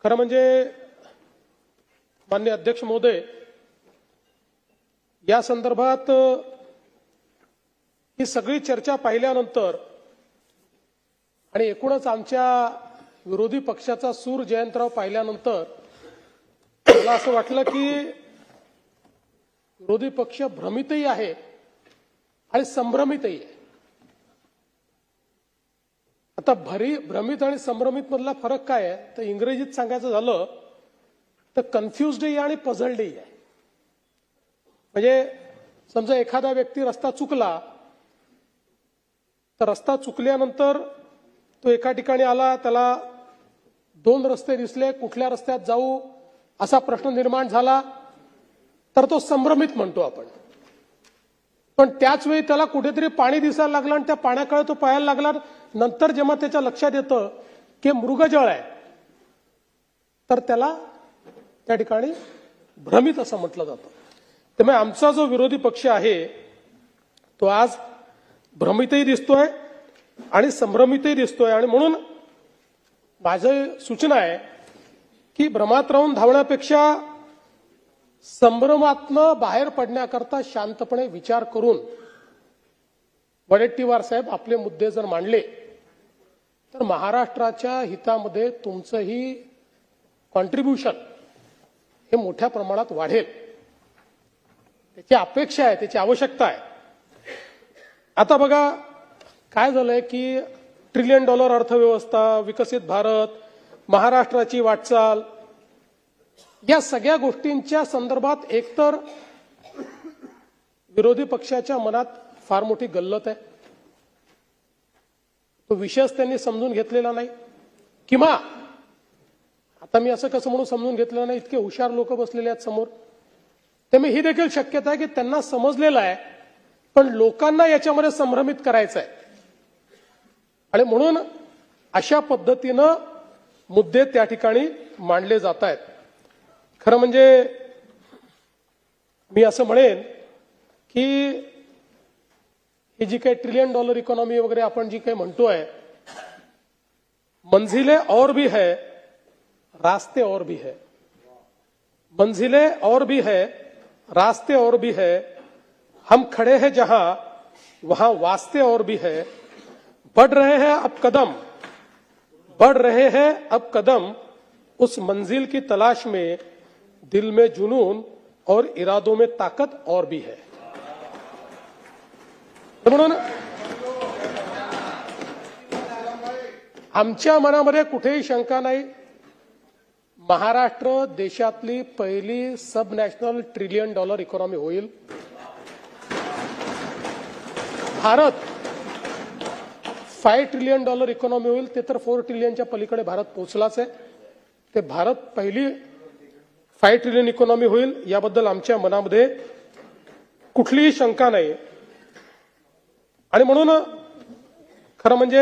खरं म्हणजे माननीय अध्यक्ष महोदय, या संदर्भात ही सगळी चर्चा पाहिल्यानंतर आणि एकूणच आमच्या विरोधी पक्षाचा सूर जयंतराव पाहिल्यानंतर मला असं वाटलं की विरोधी पक्ष भ्रमितही आहे आणि संभ्रमितही आहे. आता भ्रमित आणि संभ्रमित मधला फरक काय आहे तर इंग्रजीत सांगायचं झालं तर कन्फ्युज्डही आणि पझल्डही आहे. म्हणजे समजा एखादा व्यक्ती रस्ता चुकला तर रस्ता चुकल्यानंतर तो एका ठिकाणी आला, त्याला दोन रस्ते दिसले, कुठल्या रस्त्यात जाऊ असा प्रश्न निर्माण झाला तर तो संभ्रमित म्हणतो आपण. पण त्याच वेळी त्याला कुठेतरी पाणी दिसायला लागलं आणि त्या पाण्याकडे तो पाहायला लागला, नंतर जेव्हा त्याच्या लक्षात येतं की मृगजळ आहे तर त्याला त्या ठिकाणी भ्रमित असं म्हटलं जातं. त्यामुळे आमचा जो विरोधी पक्ष आहे तो आज भ्रमितही दिसतोय आणि संभ्रमितही दिसतोय. आणि म्हणून माझी सूचना आहे की भ्रमात राहून धावण्यापेक्षा संभ्रमातनं बाहेर पडण्याकरता शांतपणे विचार करून वडेट्टीवार साहेब आपले मुद्दे जर मांडले तर महाराष्ट्राच्या हितामध्ये तुमचंही कॉन्ट्रीब्युशन हे मोठ्या प्रमाणात वाढेल. त्याची अपेक्षा आहे, त्याची आवश्यकता आहे. आता बघा काय झालंय की $1 ट्रिलियन अर्थव्यवस्था, विकसित भारत, महाराष्ट्राची वाटचाल, या सगळ्या गोष्टींच्या संदर्भात एकतर विरोधी पक्षाच्या मनात फार मोठी गल्लत आहे, तो विषयच त्यांनी समजून घेतलेला नाही. किंवा आता मी असं कसं म्हणून समजून घेतलेलं नाही, इतके हुशार लोक बसलेले आहेत समोर, त्यामुळे ही देखील शक्यता आहे की त्यांना समजलेलं आहे पण लोकांना याच्यामध्ये संभ्रमित करायचं आहे. आणि म्हणून अशा पद्धतीनं मुद्दे त्या ठिकाणी मांडले जात आहेत. खरं म्हणजे मी असं म्हणेन की ही जी काही $1 ट्रिलियन इकॉनॉमी वगैरे आपण जी काही म्हणतोय, मंजिलें और भी है, रास्ते और भी है. मंजिलें और भी है, रास्ते और भी है. हम खड़े हैं जहां वहां वास्ते और भी है. बढ़ रहे हैं अब कदम, बढ़ रहे हैं अब कदम, उस मंजिल की तलाश में दिल में जुनून और इरादों में ताकत और भी है. म्हणून आमच्या मनामध्ये कुठेही शंका नाही, महाराष्ट्र देशातली पहिली सब नॅशनल $1 ट्रिलियन इकॉनॉमी होईल. भारत $5 ट्रिलियन इकॉनॉमी होईल. ते तर $4 ट्रिलियनच्या पलीकडे भारत पोहोचलाच आहे. ते भारत पहिली $5 ट्रिलियन इकॉनॉमी होईल याबद्दल आमच्या मनामध्ये कुठलीही शंका नाही. आणि म्हणून खरं म्हणजे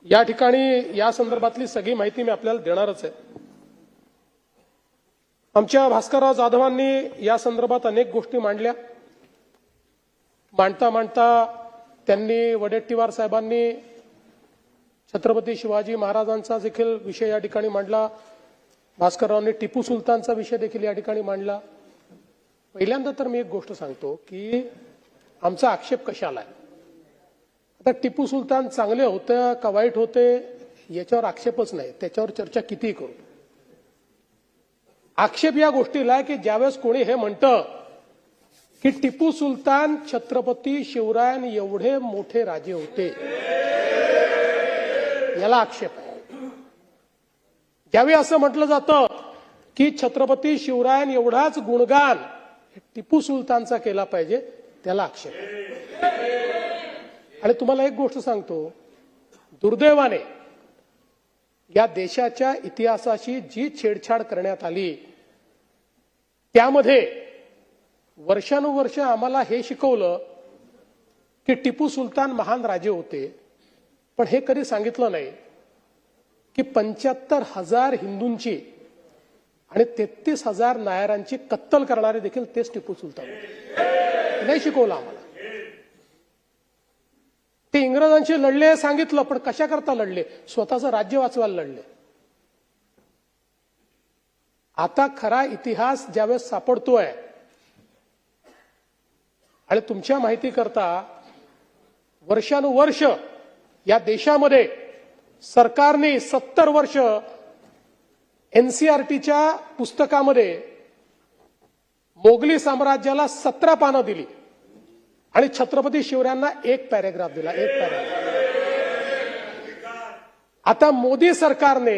या ठिकाणी या संदर्भातली सगळी माहिती मी आपल्याला देणारच आहे. आमच्या भास्करराव जाधवांनी या संदर्भात अनेक गोष्टी मांडल्या. मांडता मांडता त्यांनी वडेट्टीवार साहेबांनी छत्रपती शिवाजी महाराजांचा देखील विषय या ठिकाणी मांडला. भास्कररावांनी टिपू सुलतानचा विषय देखील या ठिकाणी मांडला. पहिल्यांदा तर मी एक गोष्ट सांगतो की आमचा आक्षेप कशाला आहे. आता टिपू सुलतान चांगले होते का वाईट होते याच्यावर आक्षेपच नाही, त्याच्यावर चर्चा कितीही करू. आक्षेप या गोष्टीला आहे की ज्यावेळेस कोणी हे म्हणतं की टिपू सुलतान छत्रपती शिवरायां एवढे मोठे राजे होते, याला आक्षेप आहे. ज्यावेळी असं म्हटलं जातं की छत्रपती शिवरायां एवढाच गुणगान टिपू सुलतानचा केला पाहिजे, त्याला आक्षेप आहे. आणि तुम्हाला एक गोष्ट सांगतो, दुर्दैवाने या देशाच्या इतिहासाशी जी छेडछाड करण्यात आली त्यामध्ये वर्षानुवर्ष आम्हाला हे शिकवलं की टिपू सुलतान महान राजे होते, पण हे कधी सांगितलं नाही की 75,000 हिंदूंची आणि 33,000 नायरांची कत्तल करणारे देखील तेच टिपू सुलतान होते. नाही शिकवलं आम्हाला. ते इंग्रजांशी लढले सांगितलं, पण कशा करता लढले? स्वतःचं राज्य वाचवायला लढले. आता खरा इतिहास ज्यावेळेस सापडतोय आणि तुमच्या माहिती करता वर्षानुवर्ष या देशामध्ये सरकारने 70 वर्ष एनसीईआरटीच्या पुस्तकामध्ये मोगली साम्राज्याला 17 पानं दिली आणि छत्रपती शिवरायांना 1 पॅरेग्राफ दिला, 1 पॅरेग्राफ. आता मोदी सरकारने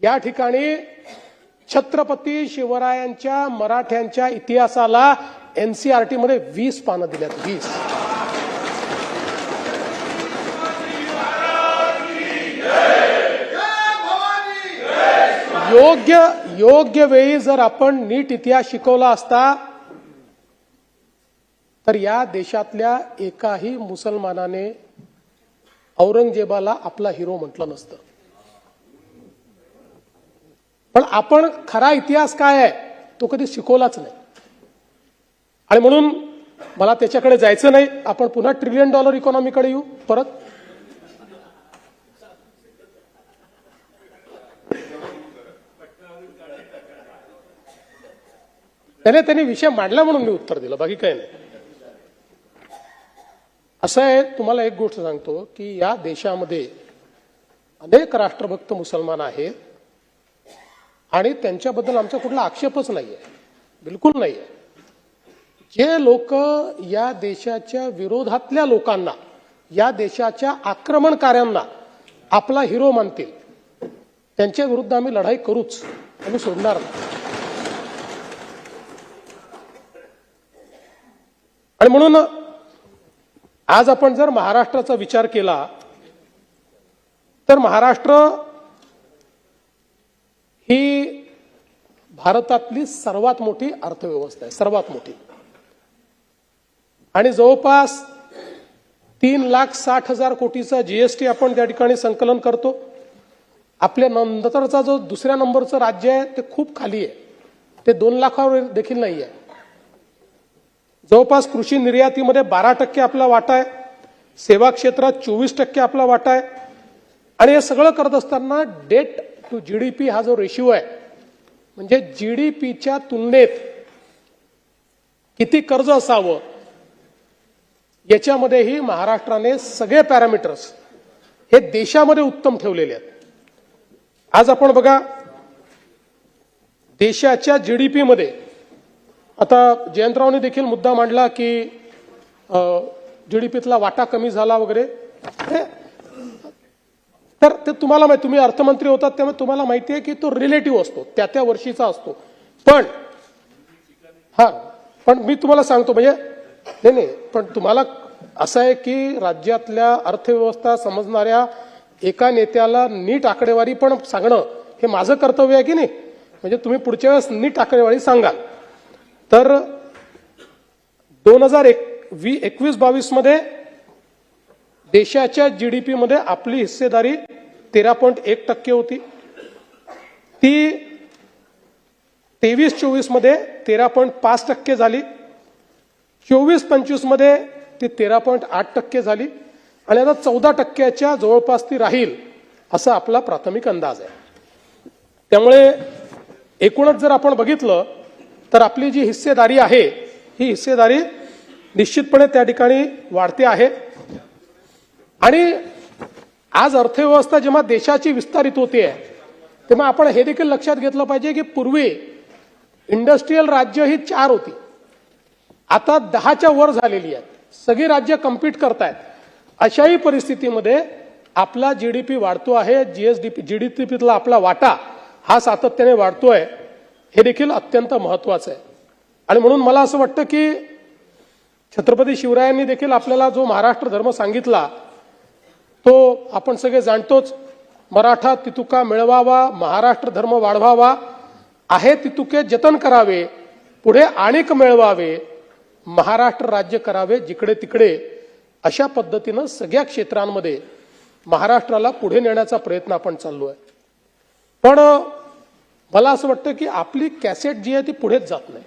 या ठिकाणी छत्रपती शिवरायांच्या मराठ्यांच्या इतिहासाला एनसीईआरटी मध्ये 20 पानं दिल्यात, 20. योग्य वेळी जर आपण नीट इतिहास शिकवला असता तर या देशातल्या एकाही मुसलमानाने औरंगजेबाला आपला हिरो म्हटलं नसतं. पण आपण खरा इतिहास काय आहे तो कधी शिकवलाच नाही आणि म्हणून मला त्याच्याकडे जायचं नाही. आपण पुन्हा $1 ट्रिलियन इकॉनॉमीकडे येऊ परत. त्यांनी विषय मांडला म्हणून मी उत्तर दिलं, बाकी काही नाही. असं आहे, तुम्हाला एक गोष्ट सांगतो की या देशामध्ये अनेक राष्ट्रभक्त मुसलमान आहेत आणि त्यांच्याबद्दल आमचा कुठला आक्षेपच नाहीये, बिलकुल नाहीये. जे लोक या देशाच्या विरोधातल्या लोकांना, या देशाच्या आक्रमणकार्यांना आपला हिरो मानतील त्यांच्या विरुद्ध आम्ही लढाई करूच, आम्ही सोडणार नाही. आणि म्हणून आज आपण जर महाराष्ट्राचा विचार केला तर महाराष्ट्र ही भारतातली सर्वात मोठी अर्थव्यवस्था आहे, सर्वात मोठी. आणि जवळपास 3,60,000 कोटीचा जीएसटी आपण त्या ठिकाणी संकलन करतो. आपल्या नंतरचा जो दुसऱ्या नंबरचं राज्य आहे ते खूप खाली आहे, ते 2 लाखावर देखील नाही आहे. जवळपास कृषी निर्यातीमध्ये 12% आपला वाटा आहे, सेवा क्षेत्रात 24% आपला वाटा आहे. आणि हे सगळं करत असताना डेट टू जीडीपी हा जो रेशिओ आहे, म्हणजे जीडीपीच्या तुलनेत किती कर्ज असावं याच्यामध्येही महाराष्ट्राने सगळे पॅरामीटर्स हे देशामध्ये उत्तम ठेवलेले आहेत. आज आपण बघा देशाच्या जीडीपी मध्ये, आता जयंतरावने देखील मुद्दा मांडला की जीडीपीतला वाटा कमी झाला वगैरे, तर ते तुम्हाला माहिती, तुम्ही अर्थमंत्री होतात त्यामुळे तुम्हाला माहिती आहे की तो रिलेटिव्ह असतो, त्या वर्षीचा असतो. पण मी तुम्हाला सांगतो, म्हणजे नाही, पण तुम्हाला असं आहे की राज्यातल्या अर्थव्यवस्था समजणाऱ्या एका नेत्याला नीट आकडेवारी पण सांगणं हे माझं कर्तव्य आहे की नाही. म्हणजे तुम्ही पुढच्या वेळेस नीट आकडेवारी सांगाल. तर 2021-22 मध्ये देशाच्या जीडीपी मध्ये आपली हिस्सेदारी 13.1% होती. ती 23-24 मध्ये 13.5% झाली. 24-25 मध्ये ती 13.8% झाली आणि आता 14% जवळपास ती राहील असा आपला प्राथमिक अंदाज आहे. त्यामुळे एकूणच जर आपण बघितलं तर आपली जी हिस्सेदारी आहे ही हिस्सेदारी निश्चितपणे त्या ठिकाणी वाढते आहे. आणि आज अर्थव्यवस्था जेव्हा देशाची विस्तारित होते तेव्हा आपण हे देखील लक्षात घेतलं पाहिजे की पूर्वी इंडस्ट्रीयल राज्य ही 4 होती, आता 10च्या वर झालेली आहेत. सगळी राज्य कम्पीट करतायत. अशाही परिस्थितीमध्ये आपला जीडीपी वाढतो आहे, जीडीपीतला आपला वाटा हा सातत्याने वाढतोय, हे देखील अत्यंत महत्वाचं आहे. आणि म्हणून मला असं वाटतं की छत्रपती शिवरायांनी देखील आपल्याला जो महाराष्ट्र धर्म सांगितला तो आपण सगळे जाणतोच. मराठा तितुका मिळवावा, महाराष्ट्र धर्म वाढवावा, आहे तितुके जतन करावे, पुढे आणिक मिळवावे, महाराष्ट्र राज्य करावे जिकडे तिकडे. अशा पद्धतीनं सगळ्या क्षेत्रांमध्ये महाराष्ट्राला पुढे नेण्याचा प्रयत्न आपण चाललोय. पण मला असं वाटतं की आपली कॅसेट जी आहे ती पुढेच जात नाही,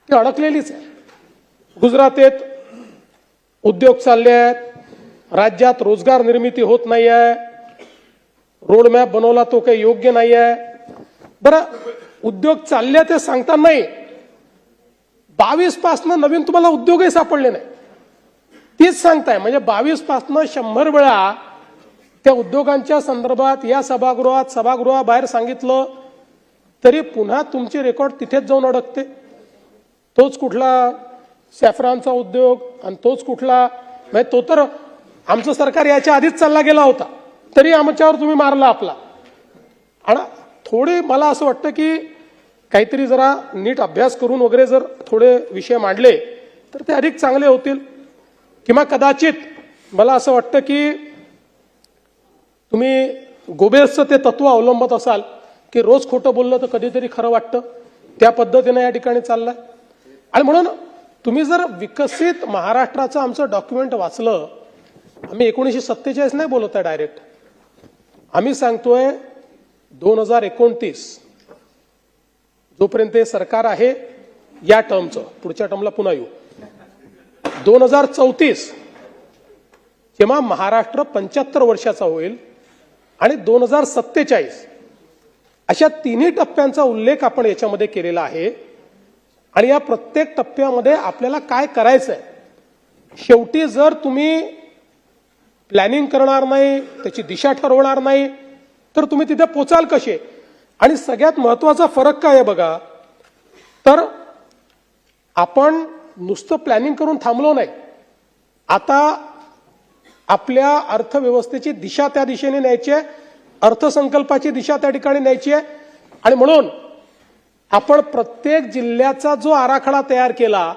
ती अडकलेलीच आहे. गुजरातेत उद्योग चालले आहेत, राज्यात रोजगार निर्मिती होत नाही आहे, रोडमॅप बनवला तो काही योग्य नाही आहे, बरं उद्योग चालले ते सांगता नाही, 22 पासनं नवीन तुम्हाला उद्योगही सापडले नाही, तीच सांगताय. म्हणजे 22 पासनं 100 वेळा त्या उद्योगांच्या संदर्भात या सभागृहाबाहेर सांगितलं तरी पुन्हा तुमची रेकॉर्ड तिथेच जाऊन अडकते. तोच कुठला सॅफ्रॉनचा उद्योग आणि तोच कुठला, म्हणजे तो तर आमचं सरकार याच्या आधीच चालला गेला होता तरी आमच्यावर तुम्ही मारला आपला. आणि थोडे मला असं वाटतं की काहीतरी जरा नीट अभ्यास करून वगैरे जर थोडे विषय मांडले तर ते अधिक चांगले होतील. किंवा कदाचित मला असं वाटतं की तुम्ही गोबेल्सचं ते तत्व अवलंबत असाल की रोज खोटं बोललं तर कधीतरी खरं वाटतं, त्या पद्धतीने या ठिकाणी चाललंय. आणि म्हणून तुम्ही जर विकसित महाराष्ट्राचं आमचं डॉक्युमेंट वाचलं, आम्ही 1947 नाही बोलत आहे डायरेक्ट, आम्ही सांगतोय 2029 जोपर्यंत हे सरकार आहे या टर्मचं, पुढच्या टर्मला पुन्हा येऊ, 2034 जेव्हा महाराष्ट्र 75 वर्षाचा होईल आणि 2047 अशा तिन्ही टप्प्यांचा उल्लेख आपण याच्यामध्ये केलेला आहे. आणि या प्रत्येक टप्प्यामध्ये आपल्याला काय करायचंय, शेवटी जर तुम्ही प्लॅनिंग करणार नाही, त्याची दिशा ठरवणार नाही तर तुम्ही तिथे पोचाल कसे. आणि सगळ्यात महत्वाचा फरक काय आहे बघा, तर आपण नुसतं प्लॅनिंग करून थांबलो नाही, आता आपल्या अर्थव्यवस्थेची दिशा त्या दिशेने न्यायची आहे, अर्थसंकल्पाची दिशा त्या ठिकाणी न्यायची आहे. आणि म्हणून आपण प्रत्येक जिल्ह्याचा जो आराखडा तयार केला,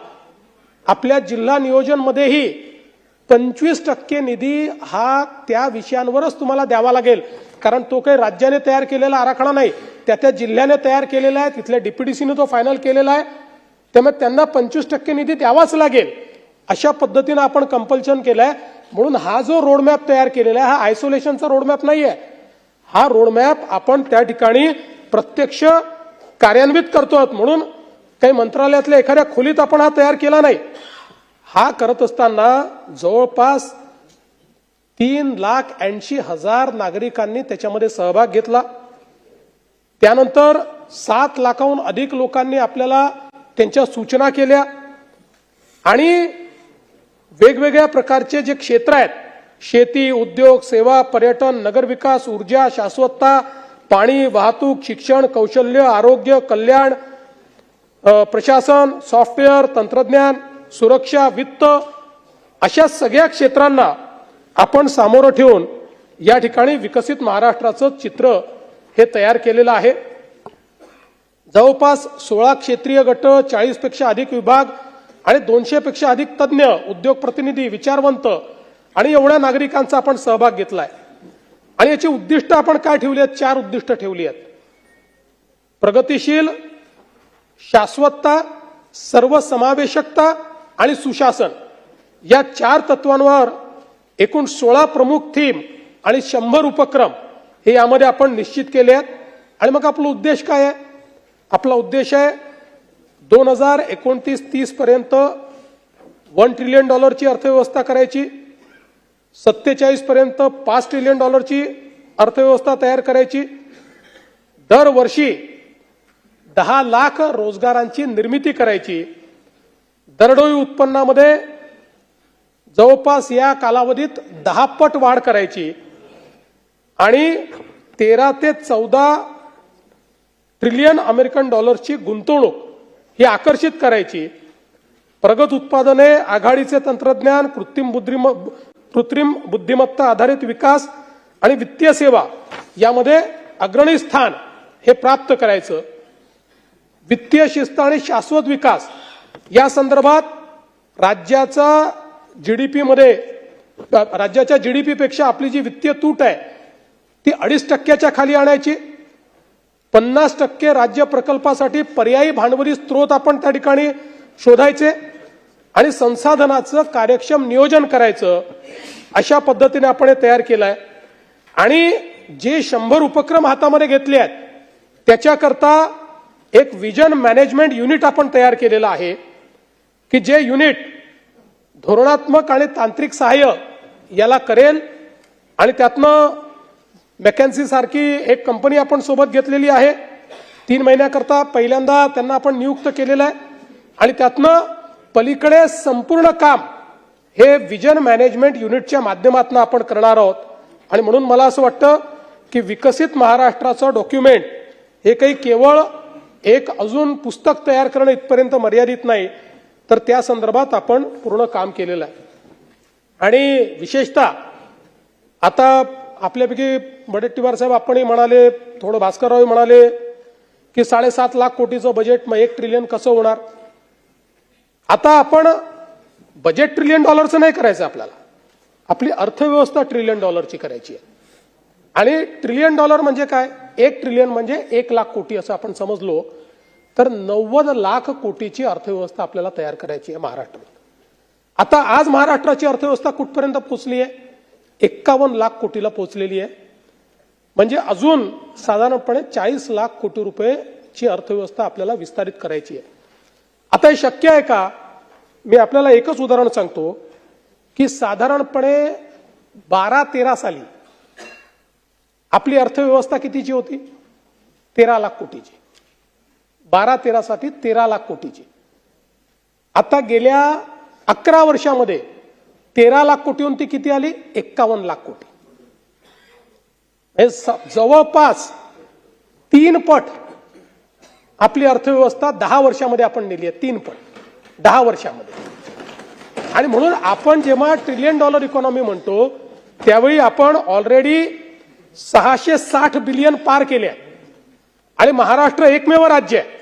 आपल्या जिल्हा नियोजनमध्येही 25% निधी हा त्या विषयांवरच तुम्हाला द्यावा लागेल, कारण तो काही राज्याने तयार केलेला आराखडा नाही, त्या जिल्ह्याने तयार केलेला आहे, तिथल्या डीपीडीसीने तो फायनल केलेला आहे, त्यामुळे त्यांना 25% निधी द्यावाच लागेल. अशा पद्धतीने आपण कंपल्शन केलंय. म्हणून हा जो रोडमॅप तयार केलेला आहे हा आयसोलेशनचा रोडमॅप नाहीये, हा रोडमॅप आपण त्या ठिकाणी प्रत्यक्ष कार्यान्वित करतोय. म्हणून काही मंत्रालयातल्या एखाद्या खोलीत आपण हा तयार केला नाही, हा करत असताना जवळपास 3,80,000 नागरिकांनी त्याच्यामध्ये सहभाग घेतला. त्यानंतर 7 लाखाहून अधिक लोकांनी आपल्याला त्यांच्या सूचना केल्या आणि वेगवेगळ्या प्रकारचे जे क्षेत्र आहेत, शेती, उद्योग, सेवा, पर्यटन, नगरविकास, ऊर्जा, शाश्वतता, पाणी, वाहतूक, शिक्षण, कौशल्य, आरोग्य, कल्याण, प्रशासन, सॉफ्टवेअर, तंत्रज्ञान, सुरक्षा, वित्त, अशा सगळ्या क्षेत्रांना आपण सामोरं ठेवून या ठिकाणी विकसित महाराष्ट्राचं चित्र हे तयार केलेलं आहे. जवळपास 16 क्षेत्रीय गट, 40 पेक्षा अधिक विभाग आणि 200 पेक्षा अधिक तज्ज्ञ, उद्योग प्रतिनिधी, विचारवंत आणि एवढ्या नागरिकांचा आपण सहभाग घेतलाय. आणि याची उद्दिष्ट आपण काय ठेवली आहेत, 4 उद्दिष्ट ठेवली आहेत. प्रगतिशील, शाश्वतता, सर्वसमावेशकता आणि सुशासन, या 4 तत्वांवर एकूण 16 प्रमुख थीम आणि 100 उपक्रम हे यामध्ये आपण निश्चित केले आहेत. आणि मग आपला उद्देश काय आहे, आपला उद्देश आहे 2029-30 पर्यंत $1 ट्रिलियन अर्थव्यवस्था करायची, 47 पर्यंत $5 ट्रिलियन अर्थव्यवस्था तयार करायची, दरवर्षी 10 लाख रोजगारांची निर्मिती करायची, दरडोई उत्पन्नामध्ये जवळपास या कालावधीत 10 पट वाढ करायची आणि 13 ते 14 ट्रिलियन अमेरिकन डॉलर्सची गुंतवणूक ही आकर्षित करायची, प्रगत उत्पादने, आघाडीचे तंत्रज्ञान, कृत्रिम बुद्धिमत्ता आधारित विकास आणि वित्तीय सेवा यामध्ये अग्रणी स्थान हे प्राप्त करायचं, वित्तीय शिस्त आणि शाश्वत विकास या संदर्भात राज्याच्या जीडीपी पेक्षा आपली जी वित्तीय तूट आहे ती 2.5% खाली आणायची, 50% राज्य प्रकल्पासाठी पर्यायी भांडवली स्रोत आपण त्या ठिकाणी शोधायचे आणि संसाधनाचं कार्यक्षम नियोजन करायचं. अशा पद्धतीने आपण हे तयार केलंय. आणि जे 100 उपक्रम हातामध्ये घेतले आहेत त्याच्याकरता एक विजन मॅनेजमेंट युनिट आपण तयार केलेलं आहे की जे युनिट धोरणात्मक आणि तांत्रिक सहाय्य याला करेल. आणि त्यातनं मॅकेन्सी सारखी एक कंपनी आपण सोबत घेतलेली आहे 3 महिन्याकरता पहिल्यांदा त्यांना आपण नियुक्त केलेलं आहे आणि त्यातनं पलीकडे संपूर्ण काम हे विजन मॅनेजमेंट युनिटच्या माध्यमातून आपण करणार आहोत. आणि म्हणून मला असं वाटतं की विकसित महाराष्ट्राचं डॉक्युमेंट हे काही केवळ एक अजून पुस्तक तयार करणं इथपर्यंत मर्यादित नाही, तर त्या संदर्भात आपण पूर्ण काम केलेलं आहे. आणि विशेषतः आता आपल्यापैकी वडेट्टीवार साहेब आपणही म्हणाले, थोडं भास्करराव म्हणाले की 7.5 लाख कोटीचं बजेट, मग 1 ट्रिलियन कसं होणार. आता आपण बजेट $1 ट्रिलियन नाही करायचं, आपल्याला आपली अर्थव्यवस्था $1 ट्रिलियन करायची आहे. आणि $1 ट्रिलियन म्हणजे काय, 1 ट्रिलियन म्हणजे 1 लाख कोटी असं आपण समजलो तर 90 लाख कोटीची अर्थव्यवस्था आपल्याला तयार करायची आहे महाराष्ट्रात. आता आज महाराष्ट्राची अर्थव्यवस्था कुठपर्यंत पोहोचली आहे, 51 लाख कोटीला पोहोचलेली आहे. म्हणजे अजून साधारणपणे 40 लाख कोटी रुपयेची अर्थव्यवस्था आपल्याला विस्तारित करायची आहे. आता हे शक्य आहे का, मी आपल्याला एकच उदाहरण सांगतो की साधारणपणे 12-13 साली आपली अर्थव्यवस्था कितीची होती, 13 लाख कोटीची. 12-13 साठी 13 लाख कोटीची. आता गेल्या 11 वर्षामध्ये 13 लाख कोटीहून ती किती आली, 51 लाख कोटी. जवळपास 3 पट आपली अर्थव्यवस्था 10 वर्षामध्ये आपण नेली आहे, 3 पट 10 वर्षामध्ये. आणि म्हणून आपण जेव्हा $1 ट्रिलियन इकॉनॉमी म्हणतो त्यावेळी आपण ऑलरेडी 660 बिलियन पार केले आहे. आणि महाराष्ट्र एकमेव राज्य आहे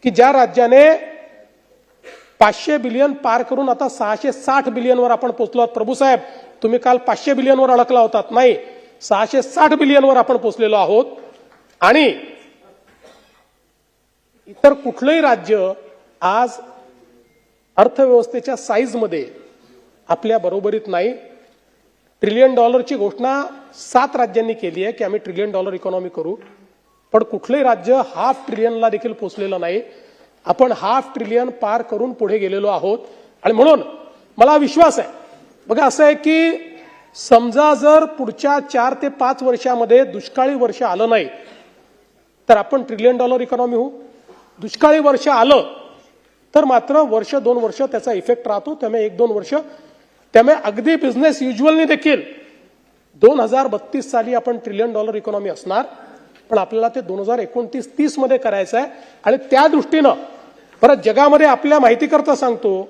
की ज्या राज्याने 500 बिलियन पार करून आता 660 बिलियनवर आपण पोहोचलो आहोत. प्रभूसाहेब, तुम्ही काल 500 बिलियनवर अडकला होतात, नाही, 660 बिलियनवर आपण पोहोचलेलो आहोत. आणि इतर कुठलंही राज्य आज अर्थव्यवस्थेच्या साईजमध्ये आपल्या बरोबरीत नाही. $1 ट्रिलियन घोषणा 7 राज्यांनी केली आहे की आम्ही $1 ट्रिलियन इकॉनॉमी करू, पण कुठलंही राज्य ½ ट्रिलियनला देखील पोहोचलेलं नाही. आपण ½ ट्रिलियन पार करून पुढे गेलेलो आहोत. आणि म्हणून मला विश्वास आहे, बघा असं आहे की समजा जर पुढच्या 4 ते 5 वर्षामध्ये दुष्काळी वर्ष आलं नाही तर आपण $1 ट्रिलियन इकॉनॉमी होऊ. दुष्काळी वर्ष आलं तर मात्र 1-2 वर्ष त्याचा इफेक्ट राहतो. त्यामुळे 1-2 वर्ष, त्यामुळे अगदी बिझनेस युज्युअलनी देखील 2032 साली आपण $1 ट्रिलियन इकॉनॉमी असणार, पण आपल्याला ते 2029-30 मध्ये करायचं आहे. आणि त्या दृष्टीनं परत जगामध्ये आपल्या माहितीकरता सांगतो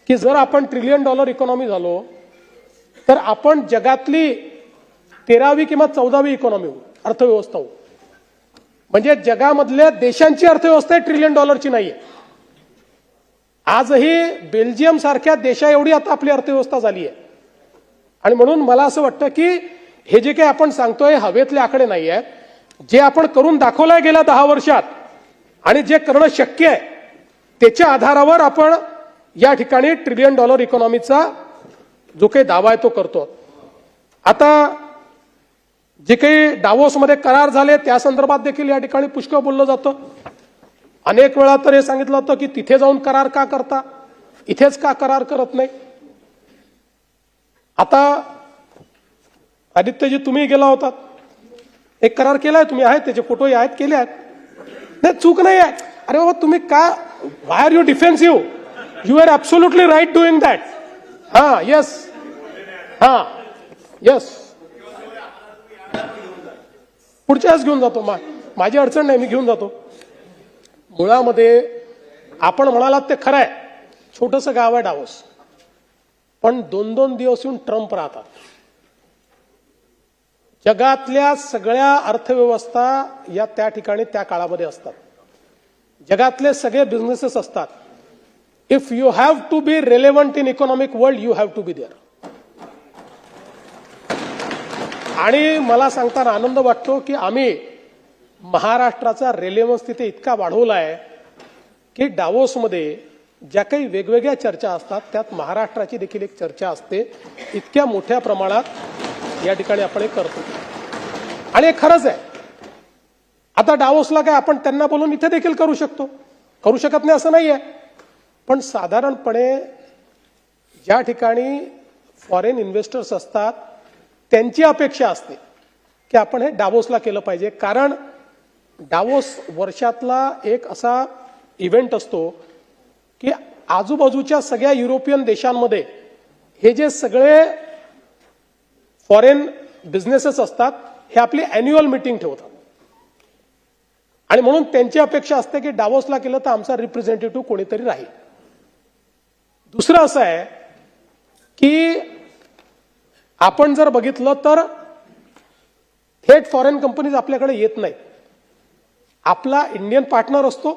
की जर आपण $1 ट्रिलियन इकॉनॉमी झालो तर आपण जगातली 13वी किंवा 14वी इकॉनॉमी होऊ, अर्थव्यवस्था होऊ. म्हणजे जगामधल्या देशांची अर्थव्यवस्था $1 ट्रिलियन नाहीये. आजही बेल्जियम सारख्या देशा एवढी आता आपली अर्थव्यवस्था झाली आहे. आणि म्हणून मला असं वाटतं की हे जे काही आपण सांगतोय हवेतले आकडे नाही आहेत, जे आपण करून दाखवलंय गेल्या 10 वर्षात आणि जे करणं शक्य आहे त्याच्या आधारावर आपण या ठिकाणी $1 ट्रिलियन इकॉनॉमीचा जो काही दावा आहे तो करतो. आता जे काही डावोसमध्ये करार झाले त्या संदर्भात देखील या ठिकाणी पुष्कळ बोललं जातं. अनेक वेळा तर हे सांगितलं होतं की तिथे जाऊन करार का करता, इथेच का करार करत नाही. आता आदित्यजी तुम्ही गेला होतात, एक करार केलाय तुम्ही, आहेत त्याचे फोटोही आहेत, केले आहेत, नाही चूक नाही आहे. अरे बाबा तुम्ही का, why are you defensive, you are absolutely right doing that. हा येस, हा येस, पुढच्या वेळेस घेऊन जातो, माझी अडचण नाही, मी घेऊन जातो. मुळामध्ये आपण म्हणालात ते खरं आहे, छोटंसं गाव आहे डावोस, पण 2-2 दिवस येऊन ट्रम्प राहतात. जगातल्या सगळ्या अर्थव्यवस्था या त्या ठिकाणी त्या काळामध्ये असतात, जगातले सगळे बिझनेसेस असतात. If you have to be relevant in economic world, you have to be there. आणि मला सांगताना आनंद वाटतो की आम्ही महाराष्ट्राचा रेलेव्हन्स तिथे इतका वाढवला आहे की डावोसमध्ये ज्या काही वेगवेगळ्या चर्चा असतात त्यात महाराष्ट्राची देखील एक चर्चा असते. इतक्या मोठ्या प्रमाणात या ठिकाणी आपण हे करतो आणि हे खरंच आहे. आता डावोसला काय आपण त्यांना बोलून इथे देखील करू शकतो, करू शकत नाही असं नाही आहे, पण साधारणपणे ज्या ठिकाणी फॉरेन इन्व्हेस्टर्स असतात त्यांची अपेक्षा असते की आपण हे डावोसला केलं पाहिजे. कारण डावोस वर्षातला एक असा इव्हेंट असतो की आजूबाजूच्या सगळ्या युरोपियन देशांमध्ये हे जे सगळे फॉरेन बिझनेसेस असतात हे आपली अॅन्युअल मीटिंग ठेवतात आणि म्हणून त्यांची अपेक्षा असते की डावोसला केलं तर आमचा रिप्रेझेंटेटिव्ह कोणीतरी राहील. दुसरं असं आहे की आपण जर बघितलं तर थेट फॉरेन कंपनीज आपल्याकडे येत नाहीत. आपला इंडियन पार्टनर असतो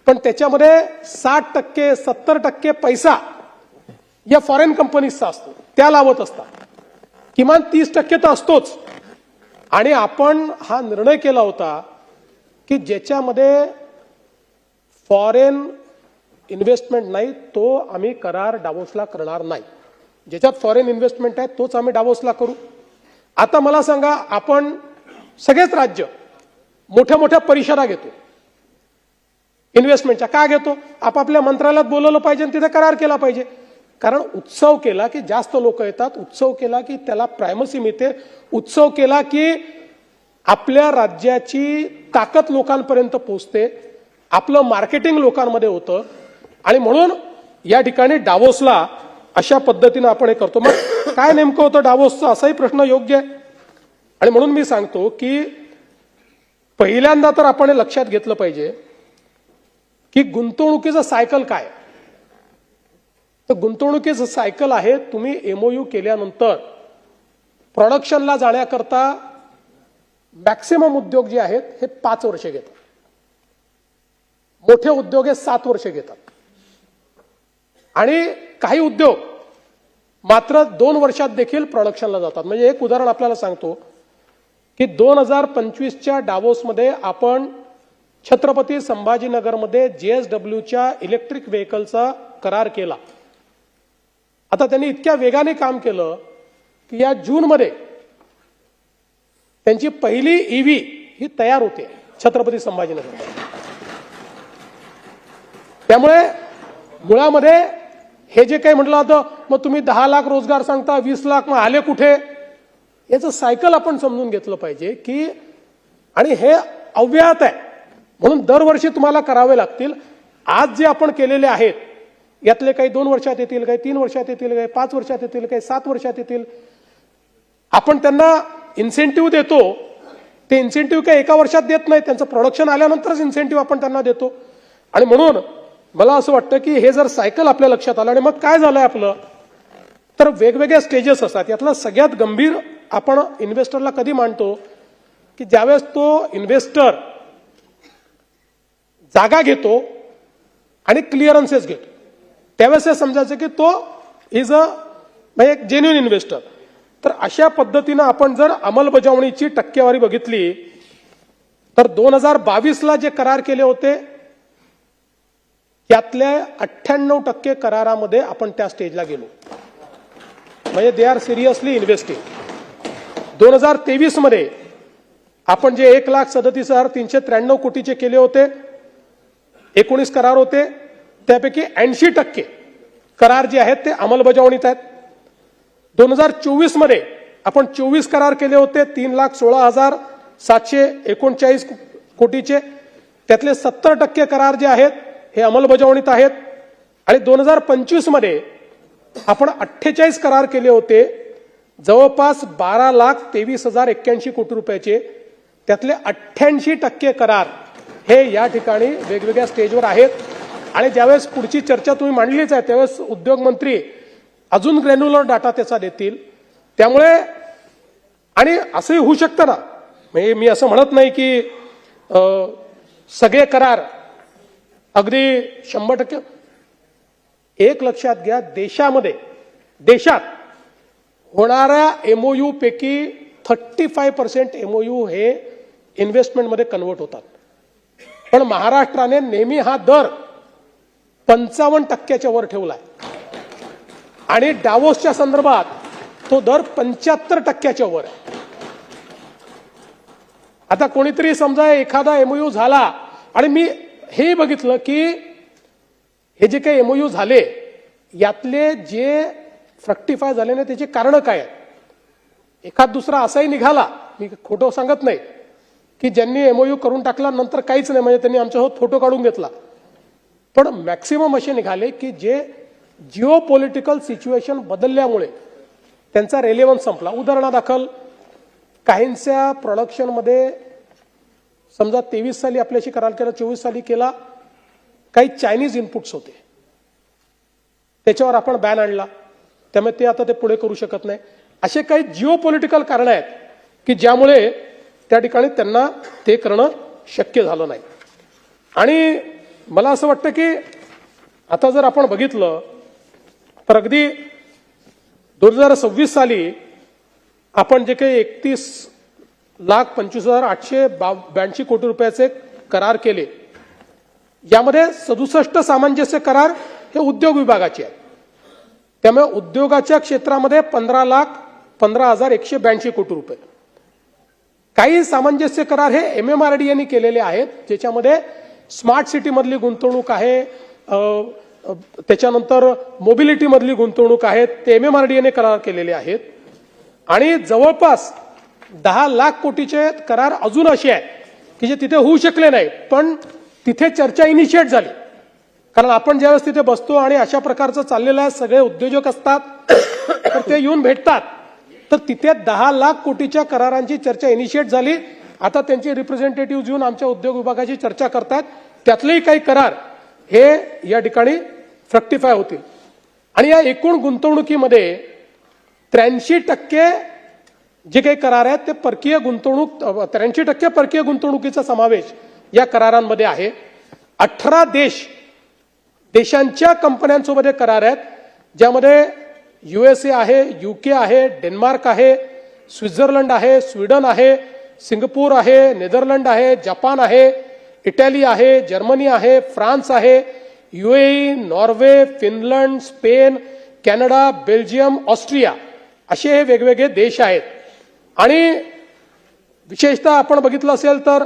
पण त्याच्यामध्ये 60% 70% पैसा या फॉरेन कंपनीजचा असतो, त्या लावत असतात. किमान 30% तर असतोच. आणि आपण हा निर्णय केला होता की ज्याच्यामध्ये फॉरेन इन्व्हेस्टमेंट नाही तो आम्ही करार डावोसला करणार नाही. ज्याच्यात फॉरेन इन्व्हेस्टमेंट आहे तोच आम्ही डावोसला करू. आता मला सांगा, आपण सगळेच राज्य मोठ्या मोठ्या परिषदा घेतो इन्व्हेस्टमेंटच्या. का घेतो? आपापल्या मंत्रालयात बोलवलं पाहिजे आणि तिथे करार केला पाहिजे. कारण उत्सव केला की जास्त लोक येतात, उत्सव केला की त्याला प्रायमसी मिळते, उत्सव केला की आपल्या राज्याची ताकद लोकांपर्यंत पोहोचते, आपलं मार्केटिंग लोकांमध्ये होतं. आणि म्हणून या ठिकाणी डावोसला अशा पद्धतीने आपण हे करतो. मग काय नेमकं होतं डावोसचं, असाही प्रश्न योग्य आहे. आणि म्हणून मी सांगतो की पहिल्यांदा तर आपण हे लक्षात घेतलं पाहिजे की गुंतवणुकीचं सायकल काय. तर गुंतवणुकीचं सायकल आहे, तुम्ही एमओयू केल्यानंतर प्रोडक्शनला जाण्याकरता मॅक्सिमम उद्योग जे आहेत हे 5 वर्ष घेतात, मोठे उद्योग हे 7 वर्ष घेतात आणि काही उद्योग मात्र 2 वर्षात देखील प्रोडक्शनला जातात. म्हणजे एक उदाहरण आपल्याला सांगतो की 2025च्या डावोसमध्ये आपण छत्रपती संभाजीनगरमध्ये JSWच्या इलेक्ट्रिक व्हेकलचा करार केला. आता त्यांनी इतक्या वेगाने काम केलं की या जूनमध्ये त्यांची पहिली ईव्ही ही तयार होते छत्रपती संभाजीनगर. त्यामुळे मुळामध्ये हे जे काही म्हटलं होतं, मग तुम्ही 10 लाख रोजगार सांगता, 20 लाख मग आले कुठे, याचं सायकल आपण समजून घेतलं पाहिजे की, आणि हे अव्याहत आहे म्हणून दरवर्षी तुम्हाला करावे लागतील. आज जे आपण केलेले आहेत यातले काही 2 वर्षात येतील, काही 3 वर्षात येतील, काही 5 वर्षात येतील, काही 7 वर्षात येतील. आपण त्यांना इन्सेंटिव्ह देतो, ते इन्सेंटिव्ह काही एका वर्षात देत नाही, त्यांचं प्रोडक्शन आल्यानंतरच इन्सेंटिव्ह आपण त्यांना देतो. आणि म्हणून मला असं वाटतं की हे जर सायकल आपल्या लक्षात आलं. आणि मग काय झालंय आपलं, तर वेगवेगळ्या स्टेजेस असतात. यातला सगळ्यात गंभीर आपण इन्व्हेस्टरला कधी मांडतो की ज्यावेळेस तो इन्व्हेस्टर जागा घेतो आणि क्लिअरन्सेस घेतो, त्यावेळेस हे समजायचं की तो इज म्हणजे एक जेन्युइन इन्व्हेस्टर. तर अशा पद्धतीनं आपण जर अंमलबजावणीची टक्केवारी बघितली तर 2022ला जे करार केले होते यातल्या 98% करारामध्ये आपण त्या स्टेजला गेलो. म्हणजे दे आर सिरियसली इन्व्हेस्टिंग. 2023 मध्ये आपण जे 1,37,393 कोटीचे केले होते, 19 करार होते, त्यापैकी 80% करार जे आहेत ते अंमलबजावणीत आहेत. 2024 मध्ये आपण 24 करार केले होते, 3,16,739 कोटीचे. त्यातले 70% करार जे आहेत हे अंमलबजावणीत आहेत. आणि 2025 मध्ये आपण 48 करार केले होते, जवळपास 12,23,081 कोटी रुपयाचे. त्यातले 88% करार हे या ठिकाणी वेगवेगळ्या स्टेजवर आहेत. आणि ज्यावेळेस पुढची चर्चा तुम्ही मांडलीच आहे त्यावेळेस उद्योग मंत्री अजून ग्रॅन्युलर डाटा त्याचा देतील. त्यामुळे आणि असंही होऊ शकतं ना, म्हणजे मी असं म्हणत नाही की सगळे करार अगदी 100%. एक लक्षात घ्या, देशात होणाऱ्या एमओयू पैकी 35% एमओयू हे इन्व्हेस्टमेंटमध्ये कन्वर्ट होतात. पण महाराष्ट्राने नेहमी हा दर 55% वर ठेवलाय आणि डावोसच्या संदर्भात तो दर 75% वर आहे. आता कोणीतरी समजा एखादा एमओयू झाला आणि मी हे बघितलं की हे जे काही एमओयू झाले यातले जे फ्रक्टिफाय झाले नाही त्याची कारण काय आहेत. एखाद दुसरा असाही निघाला, मी खोटं सांगत नाही, की ज्यांनी एमओयू करून टाकला नंतर काहीच नाही, म्हणजे त्यांनी आमच्यासोबत फोटो काढून घेतला. पण मॅक्सिमम असे निघाले की जे जिओ पॉलिटिकल सिच्युएशन बदलल्यामुळे त्यांचा रेलेव्हन्स संपला. उदाहरणादाखल काहींच्या प्रोडक्शनमध्ये समजा 23 साली आपल्याशी करार केला, 24 साली केला, काही चायनीज इनपुट्स होते, त्याच्यावर आपण बॅन आणला, त्यामुळे ते आता ते पुढे करू शकत नाही. असे काही जिओ पॉलिटिकल कारण आहेत की ज्यामुळे त्या ठिकाणी त्यांना ते करणं शक्य झालं नाही. आणि मला असं वाटतं की आता जर आपण बघितलं तर अगदी 2026 साली आपण जे काही 31,25,882 कोटी रुपयाचे करार केले, यामध्ये 67 सामंजस्य करार हे उद्योग विभागाचे आहेत. त्यामुळे उद्योगाच्या क्षेत्रामध्ये 15,15,182 कोटी रुपये. काही सामंजस्य करार हे MMRDA केलेले आहेत, ज्याच्यामध्ये स्मार्ट सिटी मधली गुंतवणूक आहे, त्याच्यानंतर मोबिलिटी मधली गुंतवणूक आहे, ते MMRDA करार केलेले आहेत. आणि जवळपास 10 लाख कोटीचे करार अजून असे आहेत की जे तिथे होऊ शकले नाही, पण तिथे चर्चा इनिशिएट झाली. कारण आपण ज्यावेळेस तिथे बसतो आणि अशा प्रकारचं चाललेलं आहे, सगळे उद्योजक असतात, तर ते येऊन भेटतात, तर तिथे 10 लाख कोटीच्या करारांची चर्चा इनिशिएट झाली. आता त्यांचे रिप्रेझेंटेटिव्ह येऊन आमच्या उद्योग विभागाची चर्चा करतात. त्यातलेही काही करार हे या ठिकाणी फ्रक्टिफाय होतील. आणि या एकूण गुंतवणुकीमध्ये 83% जे काही करार आहेत ते परकीय गुंतवणूक, 83% परकीय गुंतवणुकीचा समावेश या करारांमध्ये आहे. 18 देशांच्या कंपन्यांसोबत करार आहेत, ज्यामध्ये USA आहे, UK आहे, डेन्मार्क आहे, स्वित्झर्लंड आहे, स्वीडन आहे, सिंगापूर आहे, नेदरलंड आहे, जपान आहे, इटली आहे, जर्मनी आहे, फ्रान्स आहे, UAE, Norway, Finland, Spain, Canada, Belgium, Austria असे हे वेगवेगळे देश आहेत. आणि विशेषतः आपण बघितलं असेल तर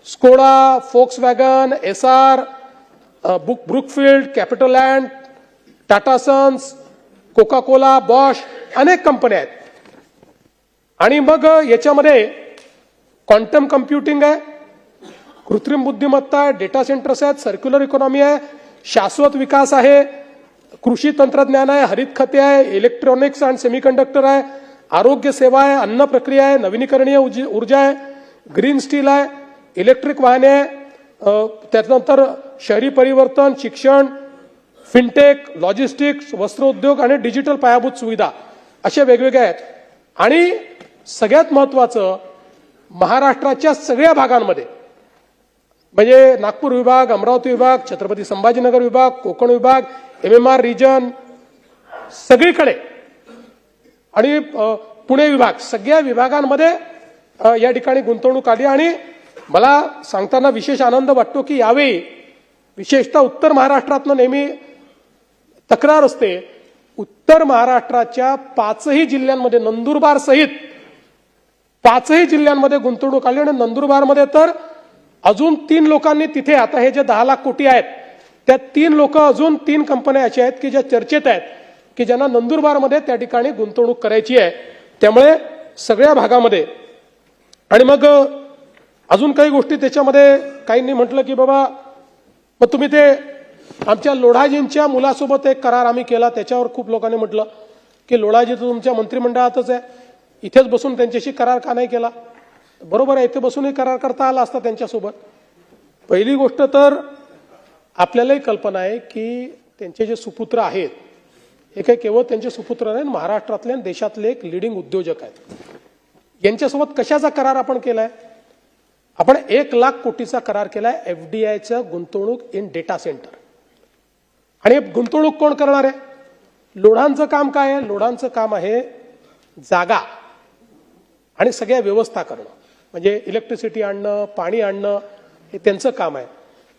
Skoda, Volkswagen, SR, Brookfield, CapitaLand, Tata Sons, Coca Cola, Bosch अनेक कंपन्या आहेत. आणि मग याच्यामध्ये क्वांटम कम्प्युटिंग आहे, कृत्रिम बुद्धिमत्ता आहे, डेटा सेंटर्स आहेत, सर्क्युलर इकॉनॉमी आहे, शाश्वत विकास आहे, कृषी तंत्रज्ञान आहे, हरित खते आहे, इलेक्ट्रॉनिक्स अँड सेमीकंडक्टर आहे, आरोग्य सेवा आहे, अन्न प्रक्रिया आहे, नवीनीकरणीय ऊर्जा आहे, ग्रीन स्टील आहे, इलेक्ट्रिक वाहने आहे, त्यानंतर शहरी परिवर्तन, शिक्षण, फिनटेक, लॉजिस्टिक्स, वस्त्रोद्योग आणि डिजिटल पायाभूत सुविधा असे वेगवेगळे आहेत. आणि सगळ्यात महत्वाचं, महाराष्ट्राच्या सगळ्या भागांमध्ये म्हणजे नागपूर विभाग, अमरावती विभाग, छत्रपती संभाजीनगर विभाग, कोकण विभाग, MMR रिजन सगळीकडे आणि पुणे विभाग, सगळ्या विभागांमध्ये या ठिकाणी गुंतवणूक आली. आणि मला सांगताना विशेष आनंद वाटतो की यावेळी विशेषतः उत्तर महाराष्ट्रातनं नेहमी तक्रार असते, उत्तर महाराष्ट्राच्या 5ही जिल्ह्यांमध्ये, नंदुरबार सहित 5ही जिल्ह्यांमध्ये गुंतवणूक आली. आणि नंदुरबारमध्ये तर अजून 3 लोकांनी तिथे, आता हे जे 10 लाख कोटी आहेत त्या 3 लोक, अजून 3 कंपन्या अशा आहेत की ज्या चर्चेत आहेत की ज्यांना नंदुरबारमध्ये त्या ठिकाणी गुंतवणूक करायची आहे. त्यामुळे सगळ्या भागामध्ये. आणि मग अजून काही गोष्टी त्याच्यामध्ये काहींनी म्हटलं की बाबा मग तुम्ही ते आमच्या लोढाजींच्या मुलासोबत एक करार आम्ही केला, त्याच्यावर खूप लोकांनी म्हटलं की लोढाजी तर तुमच्या मंत्रिमंडळातच आहे, इथेच बसून त्यांच्याशी करार का नाही केला. बरोबर आहे, इथे बसूनही करार करता आला असता त्यांच्यासोबत. पहिली गोष्ट तर आपल्यालाही कल्पना आहे की त्यांचे जे सुपुत्र आहेत हे काही केवळ त्यांचे सुपुत्र नाही, महाराष्ट्रातले आणि देशातले एक लीडिंग उद्योजक आहेत. यांच्यासोबत कशाचा करार आपण केलाय? आपण 1 लाख कोटीचा करार केलाय FDIचं गुंतवणूक इन डेटा सेंटर. आणि गुंतवणूक कोण करणार आहे? लोढांचं काम काय आहे? लोढांचं काम आहे जागा आणि सगळ्या व्यवस्था करणं, म्हणजे इलेक्ट्रिसिटी आणणं, पाणी आणणं, हे त्यांचं काम आहे.